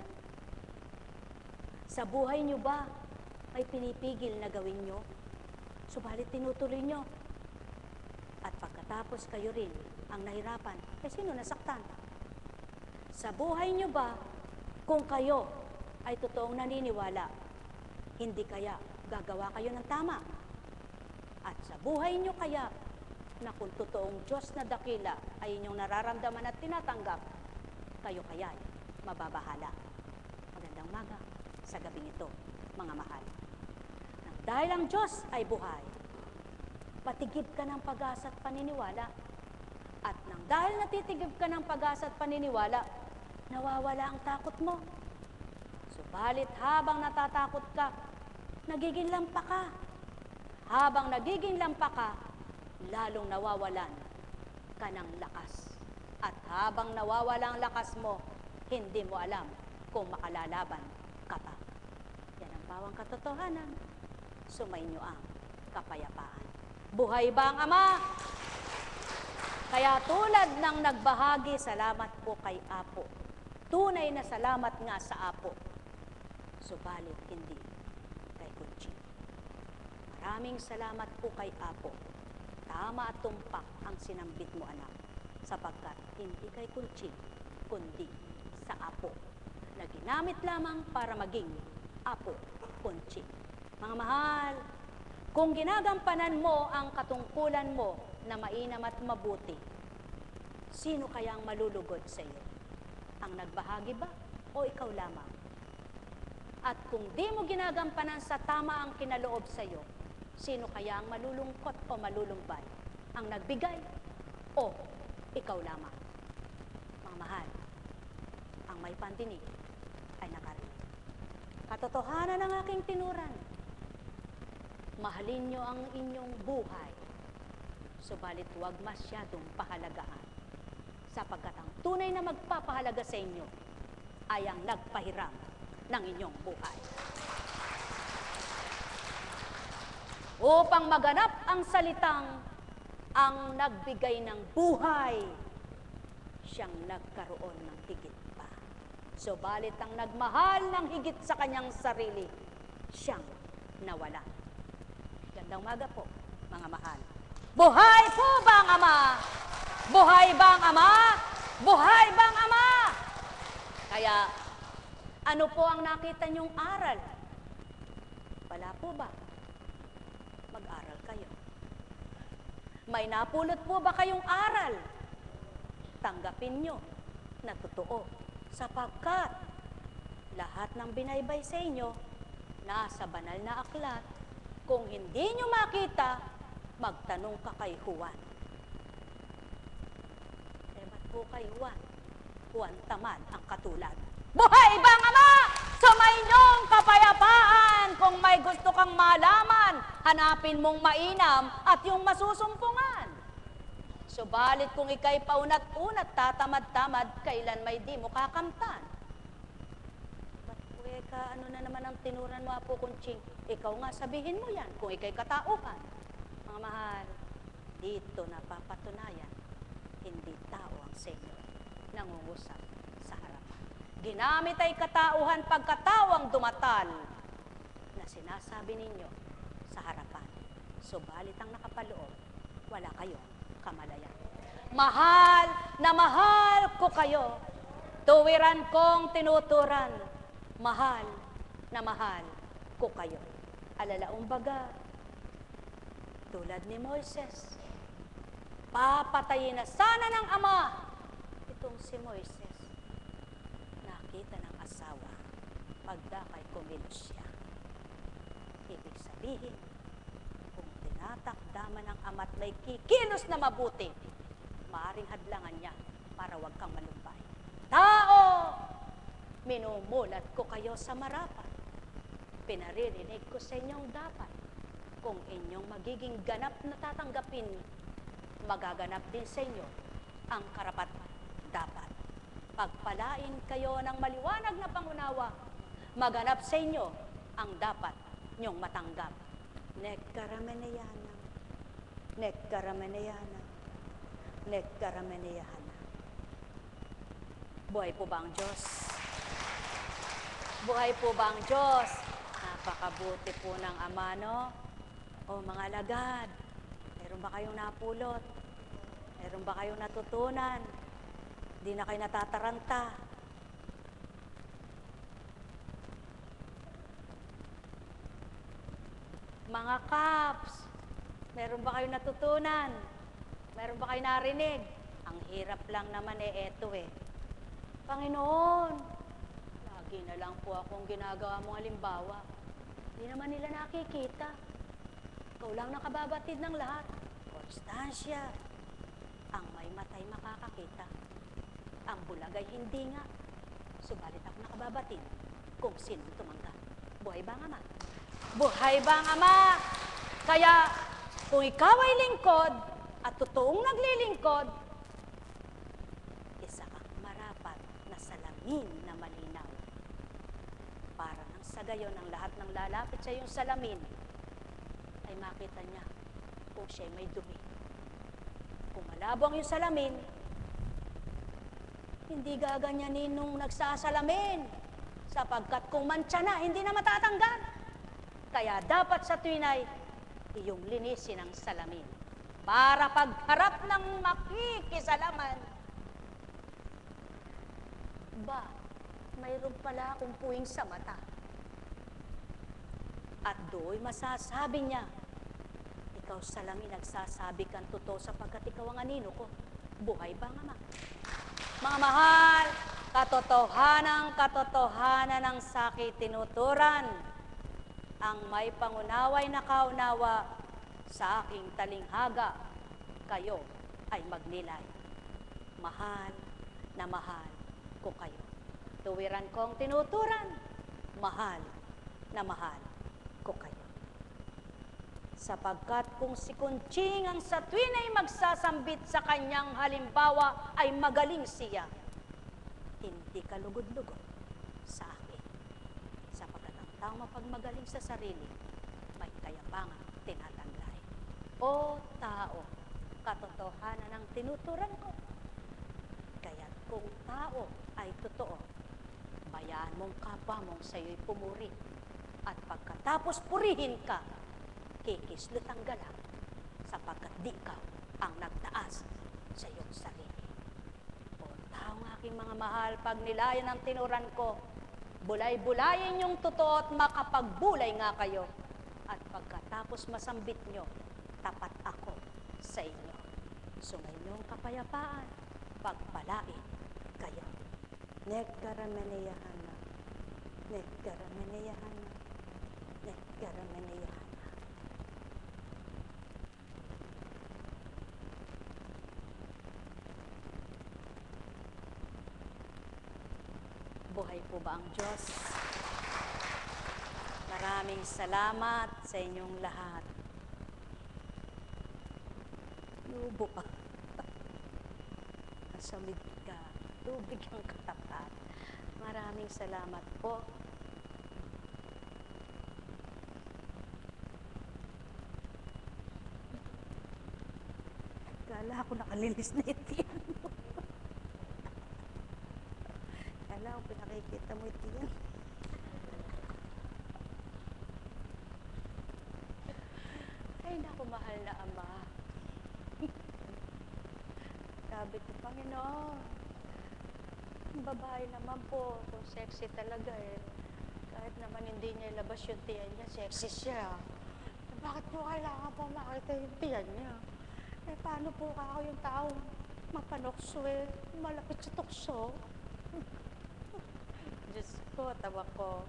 Sa buhay nyo ba, may pinipigil na gawin nyo, subalit tinutuloy nyo. At pagkatapos kayo rin ang nahirapan, eh sino nasaktan? Sa buhay nyo ba, kung kayo ay totoong naniniwala, hindi kaya gagawa kayo ng tama? At sa buhay nyo kaya, na kung totoong Diyos na dakila ay inyong nararamdaman at tinatanggap, kayo kaya ay mababahala. Magandang maga sa gabing ito, mga mahal. Nang dahil ang Diyos ay buhay, patigib ka ng pag-asa at paniniwala. At nang dahil natitigib ka ng pag-asa at paniniwala, nawawala ang takot mo. Subalit habang natatakot ka, nagiging lampa ka. Habang nagiging lampa ka, lalong nawawalan ka ng lakas. At habang nawawala ang lakas mo, hindi mo alam kung makalalaban ka pa. Yan ang bawang katotohanan. Sumainyo ang kapayapaan. Buhay ba ang Ama? Kaya tulad ng nagbahagi, salamat po kay Apo. Tunay na salamat nga sa Apo. Subalit hindi kay Kunchi. Maraming salamat po kay Apo. Tama at tumpak ang sinambit mo, anak, sapagkat hindi kay Kunchi, kundi sa Apo, na ginamit lamang para maging Apo Kunchi. Mga mahal, kung ginagampanan mo ang katungkulan mo na mainam at mabuti, sino kaya ang malulugod sa iyo? Ang nagbahagi ba o ikaw lamang? At kung di mo ginagampanan sa tama ang kinaloob sa iyo, sino kaya ang malulungkot o malulumbay? Ang nagbigay o ikaw lamang? Mga mahal, ang may pandinig ay nakarinig. Katotohanan ng aking tinuran, mahalin nyo ang inyong buhay, subalit huwag masyadong pahalagaan, sapagkat ang tunay na magpapahalaga sa inyo ay ang nagpahiram ng inyong buhay. Upang maganap ang salitang ang nagbigay ng buhay, siyang nagkaroon ng higit pa. Subalit ang nagmahal ng higit sa kanyang sarili, siyang nawala. Gandang maga po, mga mahal. Buhay po ba ang Ama? Buhay ba ang Ama? Buhay ba ang Ama? Kaya, ano po ang nakita niyong aral? Wala po ba? Mag-aral kayo. May napulot po ba kayong aral? Tanggapin nyo na totoo, sapagkat lahat ng binaybay sa inyo nasa banal na aklat. Kung hindi nyo makita, magtanong ka kay Juan. Eh, ba't po kay Juan? Juan tamad ang katulad. Buhay ba ang Ama? Sumainyo kapayapaan. Kung may gusto kang malaman, hanapin mong mainam at yung masusumpungan. Subalit kung ikay paunat-unat, tatamad-tamad, kailan may di mo kakamtan. Ba't ka, ano na naman ang tinuran mo, Apo Kunching? Ikaw nga sabihin mo yan kung ikay katauhan. Mga mahal, dito napapatunayan, hindi tao ang Senyor nangungusap sa harapan. Ginamit ay katauhan pagkatawang dumatal na sinasabi ninyo sa harapan Subalit ang nakapaloob, wala kayong kamalayan. Mahal na mahal ko kayo, tuwiran kong tinuturan, mahal na mahal ko kayo. Alalaong baga, tulad ni Moises, papatayin na sana ng ama itong si Moises. Nakita ng asawa, pagdakay kumilos siya. Ibig sabihin, kung tinatakdaman ng ama't may kikilos na mabuti, maaring hadlangan niya para wag kang malumbay. Tao! Minumulat ko kayo sa marapat. Pinaririnig ko sa inyong dapat. Kung inyong magiging ganap na tatanggapin, magaganap din sa inyo ang karapat dapat. Pagpalain kayo ng maliwanag na pangunawa, maganap sa inyo ang dapat nyong matanggap. Nekkarameneyana, nekkarameneyana, nekkarameneyana. Buhay po ba ang Diyos? Buhay po ba ang Diyos? Napakabuti po ng Ama, no? O mga alagad, meron ba kayong napulot? Meron ba kayong natutunan? Di na kayo natataranta? Mga Kaps, meron ba kayong natutunan? Meron ba kayong narinig? Ang hirap lang naman eto Panginoon, lagi na lang po akong ginagawa mong halimbawa. Hindi naman nila nakikita. Ikaw lang nakababatid ng lahat. Konstansya, ang may matay makakakita. Ang bulagay hindi nga. Subalit ako nakababatid kung sino tumanggap. Buhay ba ang Ama? Buhay ba ang Ama? Kaya, kung ikaw ay lingkod at totoong naglilingkod, isa kang marapat na salamin na malinaw. Para nang sa gayon ang lahat ng lalapit sa iyong salamin ay makita niya kung siya'y may dumi. Kung malabo ang iyong salamin, hindi gaganyanin nung nagsasalamin, sapagkat kung mantsa na, hindi na matatanggal. Kaya dapat sa tuwinay, iyong linisin ang salamin. Para pagharap ng makikisalaman, ba, mayroon pala akong puwing sa mata. At do'y masasabi niya, ikaw salamin, nagsasabi kang totoo sapagkat ikaw ang anino ko. Buhay ba nga, Ama? Mga mahal, katotohanan ng sakit tinuturan, ang may pangunaway na kaunawa sa aking talinghaga, kayo ay magnilay. Mahal na mahal ko kayo. Tuwiran kong tinuturan, mahal na mahal ko kayo. Sapagkat kung si Kunching ang sa tuwin ay magsasambit sa kanyang halimbawa ay magaling siya, hindi ka lugod-lugod sa akin. Sapagkat ang tao mapagmagaling sa sarili, may kayabangang tinataglay. O tao, katotohanan ang tinuturan ko. Kaya't kung tao ay totoo, bayaan mong kapwa mong sa'yo'y pumuri. At pagkatapos purihin ka, kikislot ang galang, sapagkat di ka ang nagtaas sa iyong sarili. O taong aking mga mahal, pag nilayan ang tinuran ko, bulay-bulayin yung totoo at makapagbulay nga kayo. At pagkatapos masambit nyo, tapat ako sa inyo. Sumayinyong kapayapaan, pagpalain kayo. Nekkarameneyahana, nekkarameneyahana, nekkarameneyahana. Buhay po ba ang Diyos? Maraming salamat sa inyong lahat. Lubo ka. Nasamid ka. Tubig ang katapat. Maraming salamat po. Kala ko nakalinis na itiyan mo. Kala ko pinakikita mo itiyan. Ay, naku, mahal na Ama. Sabi ko, Panginoon, ang babae naman po, so sexy talaga eh. Kahit naman hindi niya ilabas yung tiyan niya, sexy siya. Bakit po kailangan po makita yung tiyan niya? Eh, paano po ako yung taong mapanokso eh, malapit sa tukso? Diyos ko, tawa ko.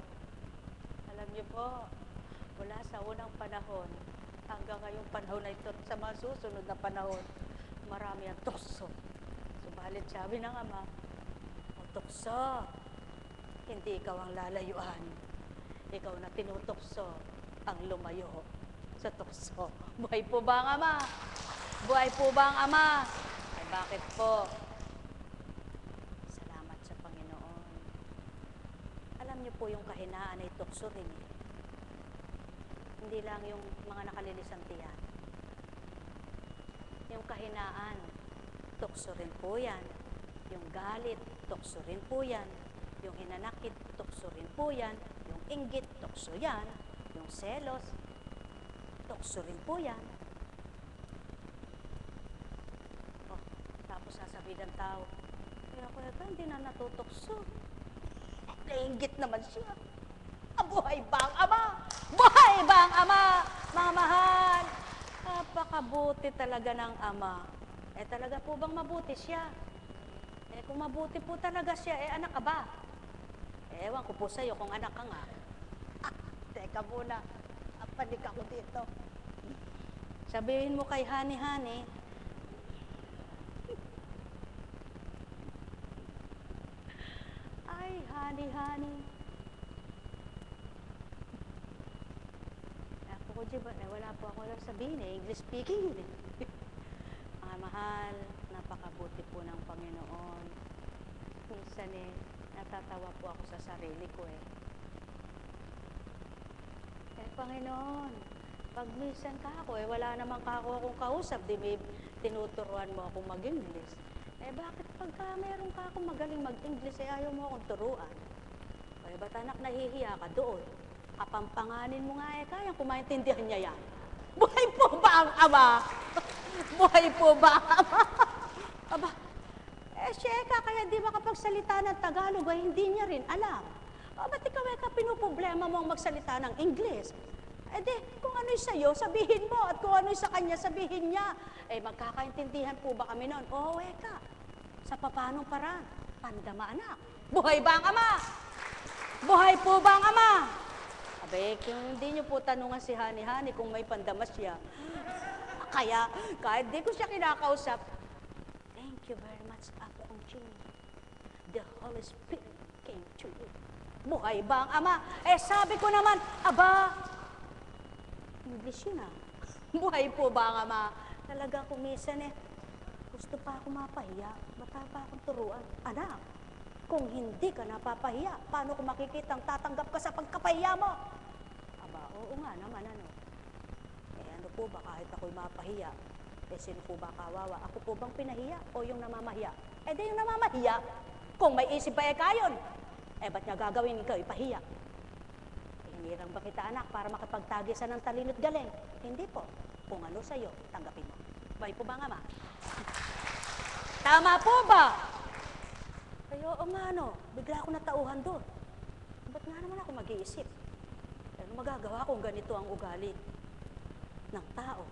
Alam niyo po, mula sa unang panahon, hanggang ngayong panahon na ito, sa mga susunod na panahon, marami ang tukso. Subalit sabi ng Ama, o tukso, hindi ikaw ang lalayuan. Ikaw na tinutukso ang lumayo sa tukso. Buhay po ba ang Ama? Buhay po ba ang Ama? Ay bakit po? Salamat sa Panginoon. Alam niyo po yung kahinaan ay tukso rin eh. Hindi lang yung mga nakalilisang tiyan. Yung kahinaan, tukso rin po yan. Yung galit, tukso rin po yan. Yung hinanakit, tukso rin po yan. Yung inggit, tukso yan. Yung selos, tukso rin po yan. Oh, tapos sasabihin ng tao, kaya ko hindi na natutokso. Nainggit naman siya. Buhay ba ang Ama? Buhay ba ang Ama? Mga mahal, napakabuti talaga ng Ama. Eh talaga po bang mabuti siya? Eh kung mabuti po talaga siya, eh anak ka ba? Eh ewan ko po sa'yo kung anak ka nga. Teka muna, panik ako dito. Sabihin mo kay Hani-Hani, ay, Hani-Hani. Ako ko, wala po ako lang sabihin eh, English speaking. Mga mahal, napakabuti po ng Panginoon. Minsan eh, natatawa po ako sa sarili ko eh. Eh, Panginoon, pag minsan ka ako eh, wala naman ka ako akong kausap, di may tinuturuan mo akong mag-English. Eh, bakit pagka meron ka akong magaling mag-English, eh, ayaw mo akong turuan? Eh, ba't anak nahihiya ka doon? Kapampanganin mo nga eh, kaya kumaintindihan niya yan. Buhay po ba ang Ama? Buhay po ba ang Ama? Aba, eh, Sheka, kaya di makapagsalita ng Tagalog, ay hindi niya rin alam. Ba't ikaw pinuproblema mo ang magsalita ng English? Eh di, kung ano'y sa'yo, sabihin mo, at kung ano'y sa kanya, sabihin niya. Eh, magkakaintindihan po ba kami noon? Oo, Eka. Sa papanong paraan? Pandama, anak. Buhay ba ang Ama? Buhay po ba ang Ama? Abe, kung hindi niyo po tanungan si Hani-Hani kung may pandama siya. Kaya, kahit di ko siya kinakausap, thank you very much, Apo Ongching. The Holy Spirit came to you. Buhay ba ang Ama? Eh, sabi ko naman, aba, English yun ah. Buhay po ba ang Ama? Talaga kumisan eh, gusto pa ako mapahiya, matapa akong turuan. Anak, kung hindi ka napapahiya, paano ko makikita ang tatanggap ka sa pagkapahiya mo? Aba, oo nga naman ano. Eh ano po ba kahit ako'y mapahiya? Eh sino po ba kawawa? Ako po bang pinahiya o yung namamahiya? Eh di yung namamahiya, kung may isip pa kayon, eh ba't niya gagawin ikaw ipahiya? Eh, hinirang ba kita anak para makapagtagisan ng talino't galing? Hindi po. Kung ano sa'yo, tanggapin mo. Bay po ba nga ma? Tama po ba? Ay, oo nga, no. Bigla ako natauhan doon. Ba't nga naman ako mag-iisip? Ano magagawa kung ganito ang ugali ng tao?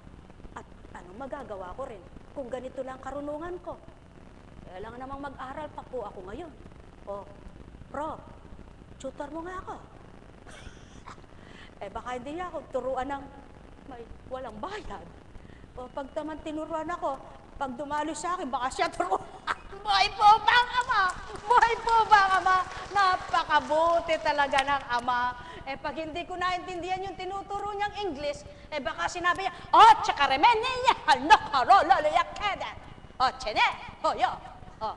At ano magagawa ko rin kung ganito lang karunungan ko? Kailangan namang mag-aral pa po ako ngayon. O, Prof, tutor mo nga ako. Eh, baka hindi niya ako turuan ng may walang bayad. O, pag naman tinuruan ako, pag dumalo sa akin, baka siya turuan. Buhay po ba ang Ama? Buhay po ba ang Ama? Napakabuti talaga ng Ama. Eh pag hindi ko naintindihan yung tinuturo niyang English, eh baka sinabi niya, oh, tsaka remen niya, nakarololoyak kedan. Oh, tsene, oh, yo. Oh.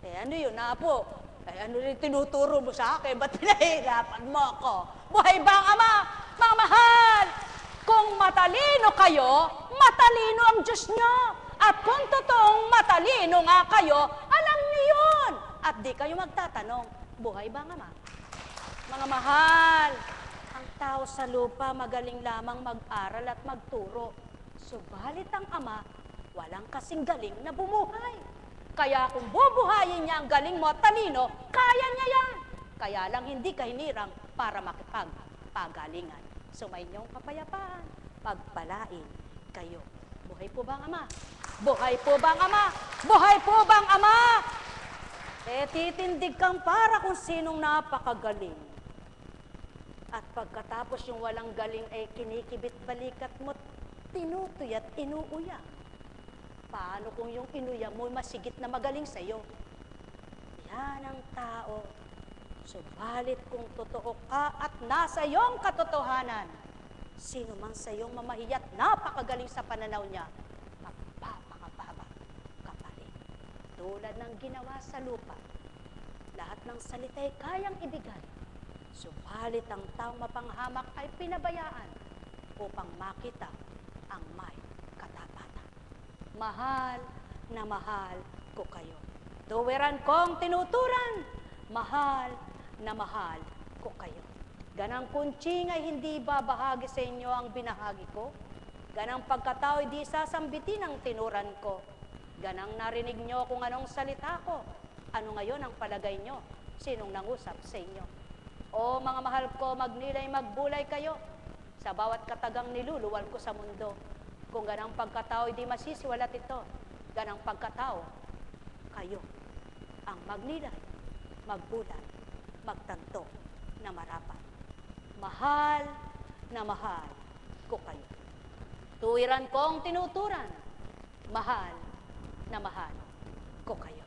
Eh ano yun, Apo? Eh ano rin tinuturo mo sa akin? Ba't pinahirapan mo ako? Buhay ba ang Ama? Mga mahal, kung matalino kayo, matalino ang Diyos niyo. At kung totoong matalino nga kayo, alam niyo yun. At di kayo magtatanong, buhay ba nga ma? Mga mahal, Ang tao sa lupa magaling lamang mag-aral at magturo. Subalit ang Ama, walang kasing galing na bumuhay. Kaya kung bubuhayin niya ang galing mo at talino, kaya niya yan. Kaya lang hindi ka hinirang para makipagpagalingan. Sumayinyong kapayapaan, pagpalain kayo. Buhay po bang Ama? Buhay po bang Ama? Buhay po bang Ama? Titindig kang para kung sinong napakagaling. At pagkatapos yung walang galing ay kinikibit balikat mo, tinutoy at inuuya. Paano kung yung inuya mo masigit na magaling sa'yo? Yan ang tao. Subalit kung totoo ka at nasa iyong katotohanan, sino man sa iyong mamahiyat napakagaling sa pananaw niya, magpapakababa kapalit. Tulad ng ginawa sa lupa, lahat ng salita'y kayang ibigay. Subalit ang taong mapanghamak ay pinabayaan upang makita ang may katapatan. Mahal na mahal ko kayo. Tuwiran kong tinuturan, mahal na mahal ko kayo. Ganang kunching ay hindi babahagi sa inyo ang binahagi ko. Ganang pagkatao ay di sasambitin ang tinuran ko. Ganang narinig nyo kung anong salita ko. Ano ngayon ang palagay nyo? Sinong nangusap sa inyo? O mga mahal ko, magnilay magbulay kayo sa bawat katagang niluluwal ko sa mundo. Kung ganang pagkatao ay di masisiwalat ito, ganang pagkatao, kayo ang magnilay, magbulay, magtanto na marapat. Mahal na mahal ko kayo. Tuwiran kong tinuturan, mahal na mahal ko kayo.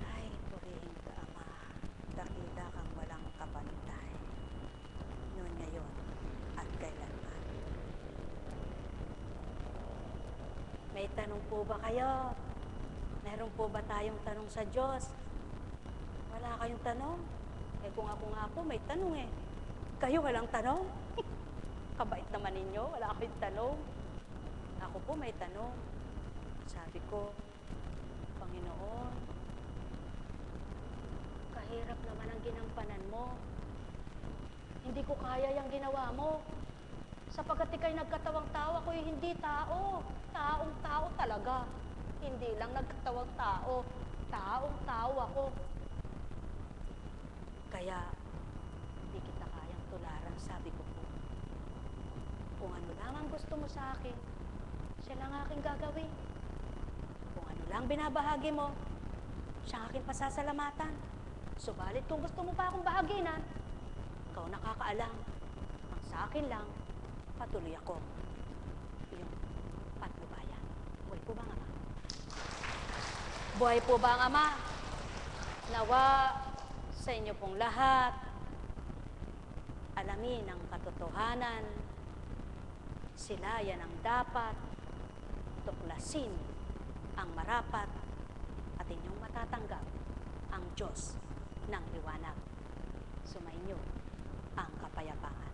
Ay, purihin ka, Ama, dakila kang walang kapantay, noon ngayon at kailanman. May tanong po ba kayo? Meron po ba tayong tanong sa Diyos? Wala kayong tanong? Kung ako nga po, may tanong eh. Kayo walang tanong? Kabait naman ninyo, wala kayong tanong. Ako po may tanong. Sabi ko, Panginoon, kahirap naman ang ginampanan mo. Hindi ko kaya yung ginawa mo. Sapagkat ika'y nagkatawang tao, ako'y hindi tao. Taong tao talaga. Hindi lang nagkatawang tao. Taong tao ako. Kaya, hindi kita kayang tularan, sabi ko po. Kung ano lang ang gusto mo sa akin, siya lang aking gagawin. Kung ano lang binabahagi mo, siya ang aking pasasalamatan. Subalit kung gusto mo pa akong bahaginan, ikaw nakakaalam. Ang sa akin lang, patuloy ako. Iyong patnubayan. Buhay po ba ang Ama? Buhay po ba ang Ama? Nawa sa inyo pong lahat, alamin ang katotohanan, silayan ang dapat, tuklasin ang marapat, at inyong matatanggap ang Diyos ng liwanag. Sumainyo ang kapayapaan.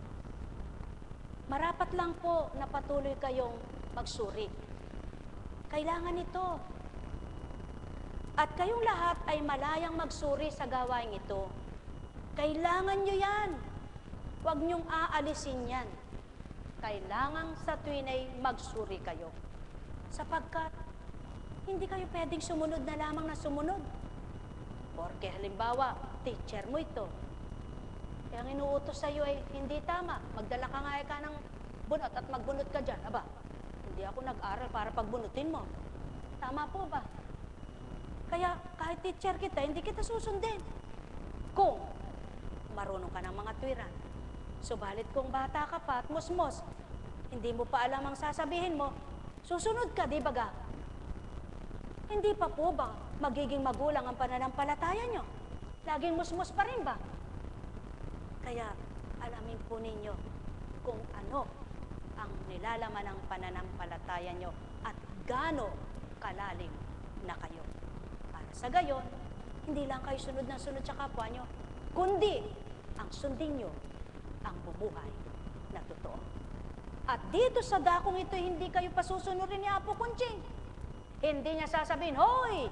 Marapat lang po na patuloy kayong magsuri. Kailangan ito. At kayong lahat ay malayang magsuri sa gawain ito. Kailangan nyo yan. Huwag nyong aalisin yan. Kailangan sa tuwin ay magsuri kayo. Sapagkat, hindi kayo pwedeng sumunod na lamang na sumunod. Porque halimbawa, teacher mo ito. Kaya ang inuutos sa iyo ay hindi tama. Magdala ka nga ng bunot at magbunot ka dyan. Aba, hindi ako nag-aral para pagbunutin mo. Tama po ba? Kaya kahit teacher kita, hindi kita susundin. Kung marunong ka ng mga tuwiran. Subalit kung bata ka pa at musmos, hindi mo pa alam ang sasabihin mo, susunod ka, di ba ga? Hindi pa po ba magiging magulang ang pananampalataya nyo? Laging musmos pa rin ba? Kaya alamin po ninyo kung ano ang nilalaman ng pananampalataya nyo at gaano kalalim na kayo. Sa gayon, hindi lang kayo sunod na sunod sa kapwa nyo, kundi ang sundin nyo ang bubuhay na totoo. At dito sa dakong ito, hindi kayo pasusunurin ni Apo Kunching. Hindi niya sasabihin, hoy,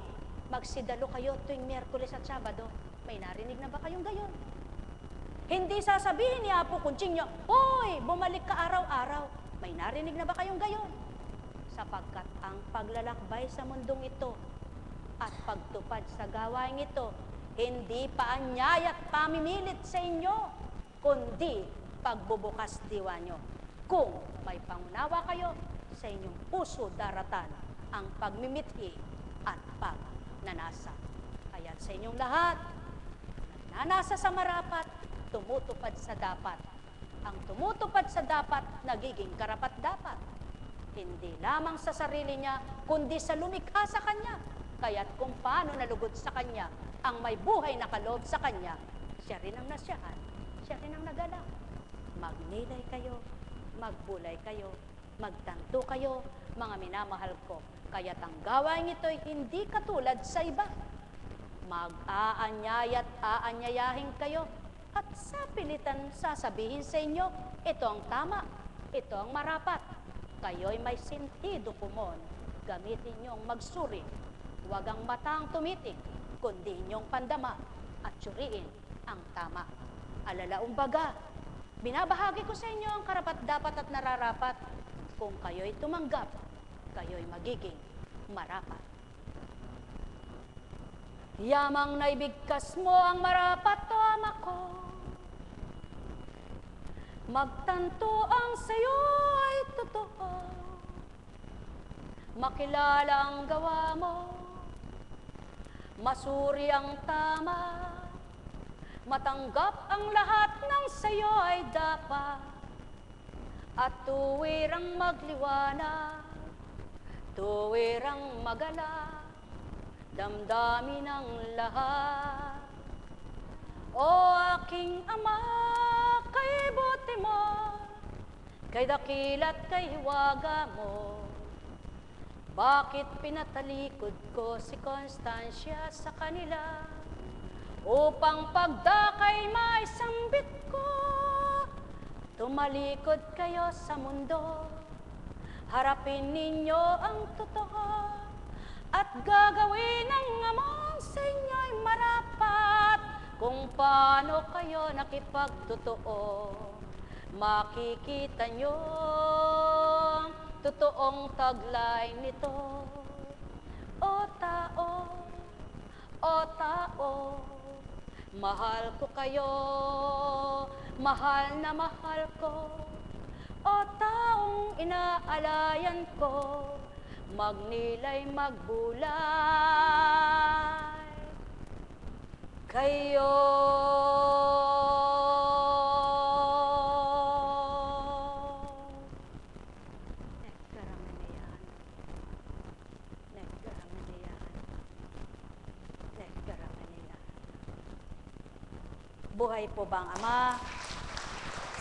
magsidalo kayo tuwing Miyerkules at Sabado. May narinig na ba kayong gayon? Hindi sasabihin ni Apo Kunching nyo, "Hoy, bumalik ka araw-araw." May narinig na ba kayong gayon? Sapagkat ang paglalakbay sa mundong ito at pagtupad sa gawain ito, hindi pa anyaya at pamimilit sa inyo, kundi pagbubukas diwa nyo. Kung may pangunawa kayo, sa inyong puso daratan ang pagmimithi at pagnanasa. Kaya't sa inyong lahat, nanasa sa marapat, tumutupad sa dapat. Ang tumutupad sa dapat, nagiging karapat-dapat. Hindi lamang sa sarili niya, kundi sa lumikha sa kanya. Kaya't kung paano nalugod sa kanya, ang may buhay na kaloob sa kanya, siya rin ang nasyahan, siya rin ang nagalak. Magnilay kayo, magbulay kayo, magtanto kayo, mga minamahal ko. Kaya't ang gawain ito'y hindi katulad sa iba. Mag-aanyaya at aanyayahin kayo, at sa pilitan sasabihin sa inyo, ito ang tama, ito ang marapat. Kayo'y may sentido kumon, gamitin niyong magsuri. Huwag ang mata ang tumitig, kundi inyong pandama at suriin ang tama. Alalaong baga, binabahagi ko sa inyo ang karapat-dapat at nararapat. Kung kayo'y tumanggap, kayo'y magiging marapat. Yamang naibigkas mo ang marapat, o ama ko. Magtanto ang sayo ay totoo. Makilala ang gawa mo. Masuri ang tama. Matanggap ang lahat ng sayo ay dapat. At tuwirang magliwanag, tuwirang magala, damdamin ang lahat. O aking ama, kay buti mo, kay dakilat kay hiwaga mo. Bakit pinatalikod ko si Constancia sa kanila? Upang pagdakay maisambit ko, tumalikod kayo sa mundo, harapin ninyo ang totoo, at gagawin ang amang sa inyo'y marapat. Kung paano kayo nakipagtotoo, makikita nyo ang totoong taglay nito. O tao, mahal ko kayo, mahal na mahal ko. O taong inaalayan ko, magnilay magbulay kayo. Buhay po ba ang Ama?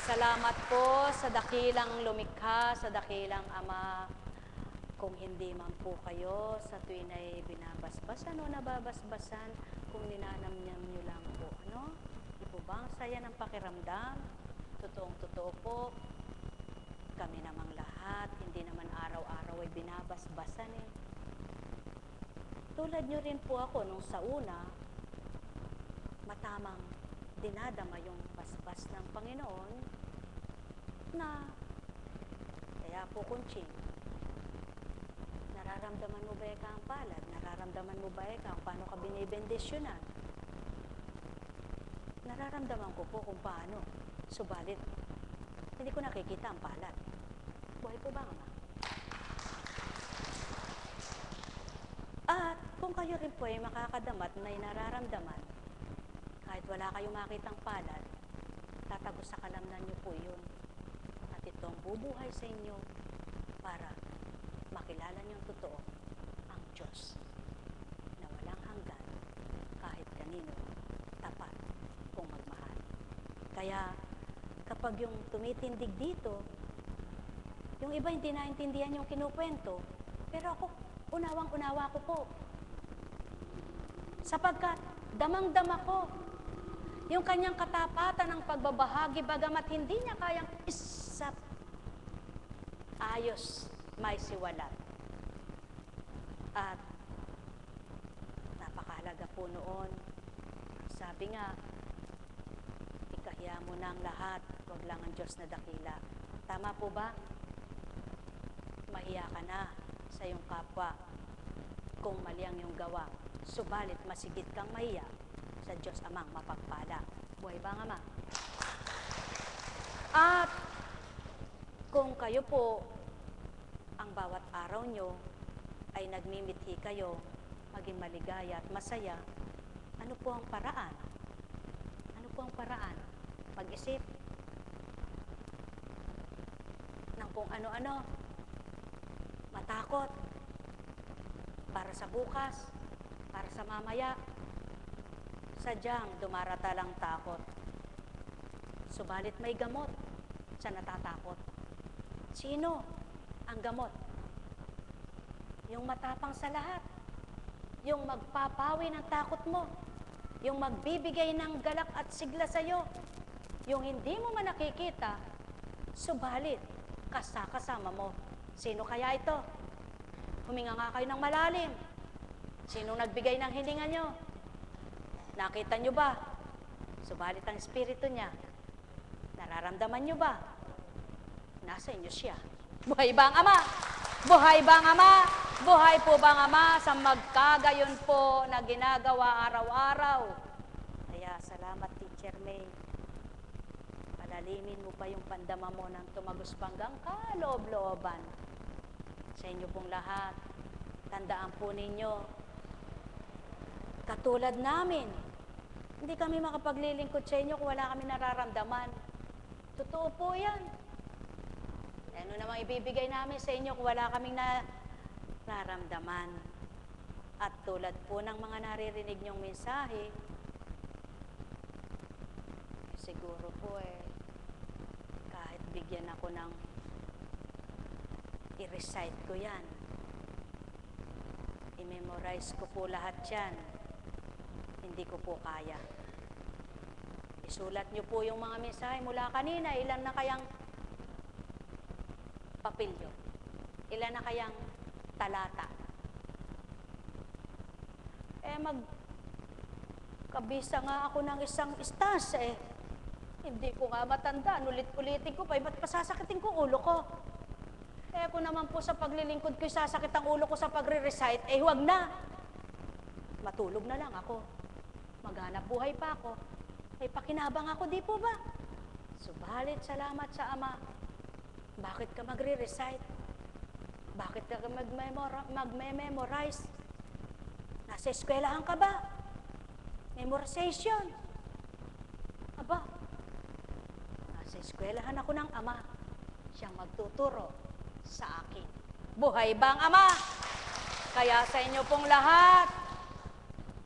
Salamat po sa dakilang lumikha, sa dakilang Ama. Kung hindi man po kayo sa tuwin ay binabasbasan o nababasbasan, kung ninanamnam nyo lang po, ano? Di po ba ang saya ng pakiramdam? Totoong-totoo po. Kami namang lahat, hindi naman araw-araw ay binabasbasan eh. Tulad nyo rin po ako nung sa una, matamang dinadama yung basbas ng Panginoon na kaya po Kunching, nararamdaman mo ba eka ang palad? Nararamdaman mo ba eka kung paano ka binibendisyonan? Nararamdaman ko po kung paano. Subalit, hindi ko nakikita ang palad. Buhay po ba, Ama? At kung kayo rin po ay makakadamat may nararamdaman, kahit wala kayong makitang palad, tatagos sa kalamnan niyo po yun. At itong bubuhay sa inyo para makilala niyong totoo ang Diyos na walang hanggan kahit kanino tapat kung magmahal. Kaya kapag yung tumitindig dito, yung iba hindi naintindihan yung kinukwento, pero ako, unawang-unawa ko po. Sapagkat damang-dama ko yung kanyang katapatan ng pagbabahagi, bagamat hindi niya kayang isap, ayos, may siwalat. At po noon. Sabi nga, ikahiya mo na ang lahat, huwag lang ang Diyos na dakila. Tama po ba? Mahiya ka na sa iyong kapwa kung mali ang iyong gawa. Subalit masigit kang mahiya sa Diyos Amang mapagpala. Buhay ba ang Ama? At kung kayo po, ang bawat araw nyo ay nagmimithi kayo, maging maligaya at masaya, ano po ang paraan? Ano po ang paraan? Pag-isip ng kung ano-ano, matakot, para sa bukas, para sa mamaya, sadyang dumaratalang takot. Subalit may gamot sa natatakot. Sino ang gamot? Yung matapang sa lahat. Yung magpapawi ng takot mo. Yung magbibigay ng galak at sigla sa'yo. Yung hindi mo man nakikita, subalit kasama mo. Sino kaya ito? Huminga nga kayo ng malalim. Sinong nagbigay ng hininga nyo? Nakita nyo ba? Subalit ang espiritu niya, nararamdaman nyo ba? Nasa inyo siya. Buhay ba ang Ama? Buhay ba ang Ama? Buhay po ba ang Ama sa magkagayon po na ginagawa araw-araw? Kaya salamat, Teacher May. Palalimin mo pa yung pandama mo ng tumagos panggang kaloob-looban. Sa inyo pong lahat, tandaan po ninyo, katulad namin, hindi kami makapaglilingkod sa inyo kung wala kami nararamdaman. Totoo po yan. Ano namang ibibigay namin sa inyo kung wala kaming nararamdaman. At tulad po ng mga naririnig niyong mensahe, siguro po kahit bigyan ako ng i-recite ko yan, i-memorize ko po lahat yan, hindi ko po kaya. Isulat niyo po yung mga mensahe mula kanina, ilan na kayang papilyo? Ilan na kayang talata? Magkabisa nga ako ng isang istas hindi ko nga matandaan, ulit-ulitin ko pa, ba't pasasakitin ko ulo ko? Kung naman po sa paglilingkod ko, sasakit ang ulo ko sa pagre-recite, huwag na. Matulog na lang ako. Maghanap buhay pa ako. Pakinabang ako, di po ba? Subalit, salamat sa Ama. Bakit ka magre-recite? Bakit ka magme-memorize? Nasa eskwelahan ka ba? Memorization. Aba, nasa eskwelahan ako ng Ama. Siyang magtuturo sa akin. Buhay ba ang Ama? Kaya sa inyo pong lahat,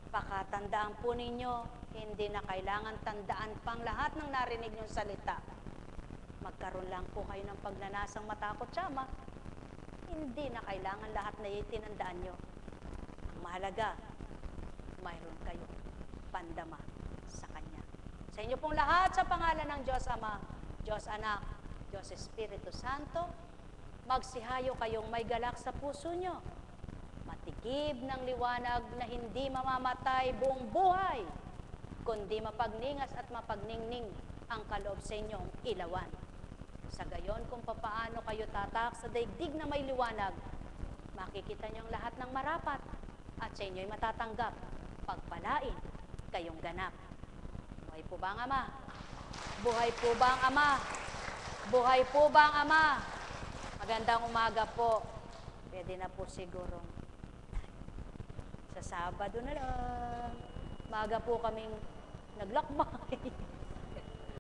pakatandaan po ninyo, hindi na kailangan tandaan pang lahat ng narinig niyong salita. Magkaroon lang po kayo ng pagnanasang matakot sa Ama. Hindi na kailangan lahat na itinandaan nyo. Ang mahalaga, mayroon kayo pandama sa Kanya. Sa inyo pong lahat, sa pangalan ng Diyos Ama, Diyos Anak, Diyos Espiritu Santo, magsihayo kayong may galak sa puso nyo. Matikib ng liwanag na hindi mamamatay buong buhay, kundi mapagningas at mapagningning ang kaloob sa inyong ilawan. Sa gayon kung papaano kayo tatak sa daigdig na may liwanag, makikita nyo ang lahat ng marapat at sa inyo'y matatanggap, pagpalain kayong ganap. Buhay po ba ang Ama? Buhay po ba ang Ama? Buhay po ba ang Ama? Magandang umaga po. Pwede na po siguro. Sa Sabado na lang. Maga po kaming naglakbay.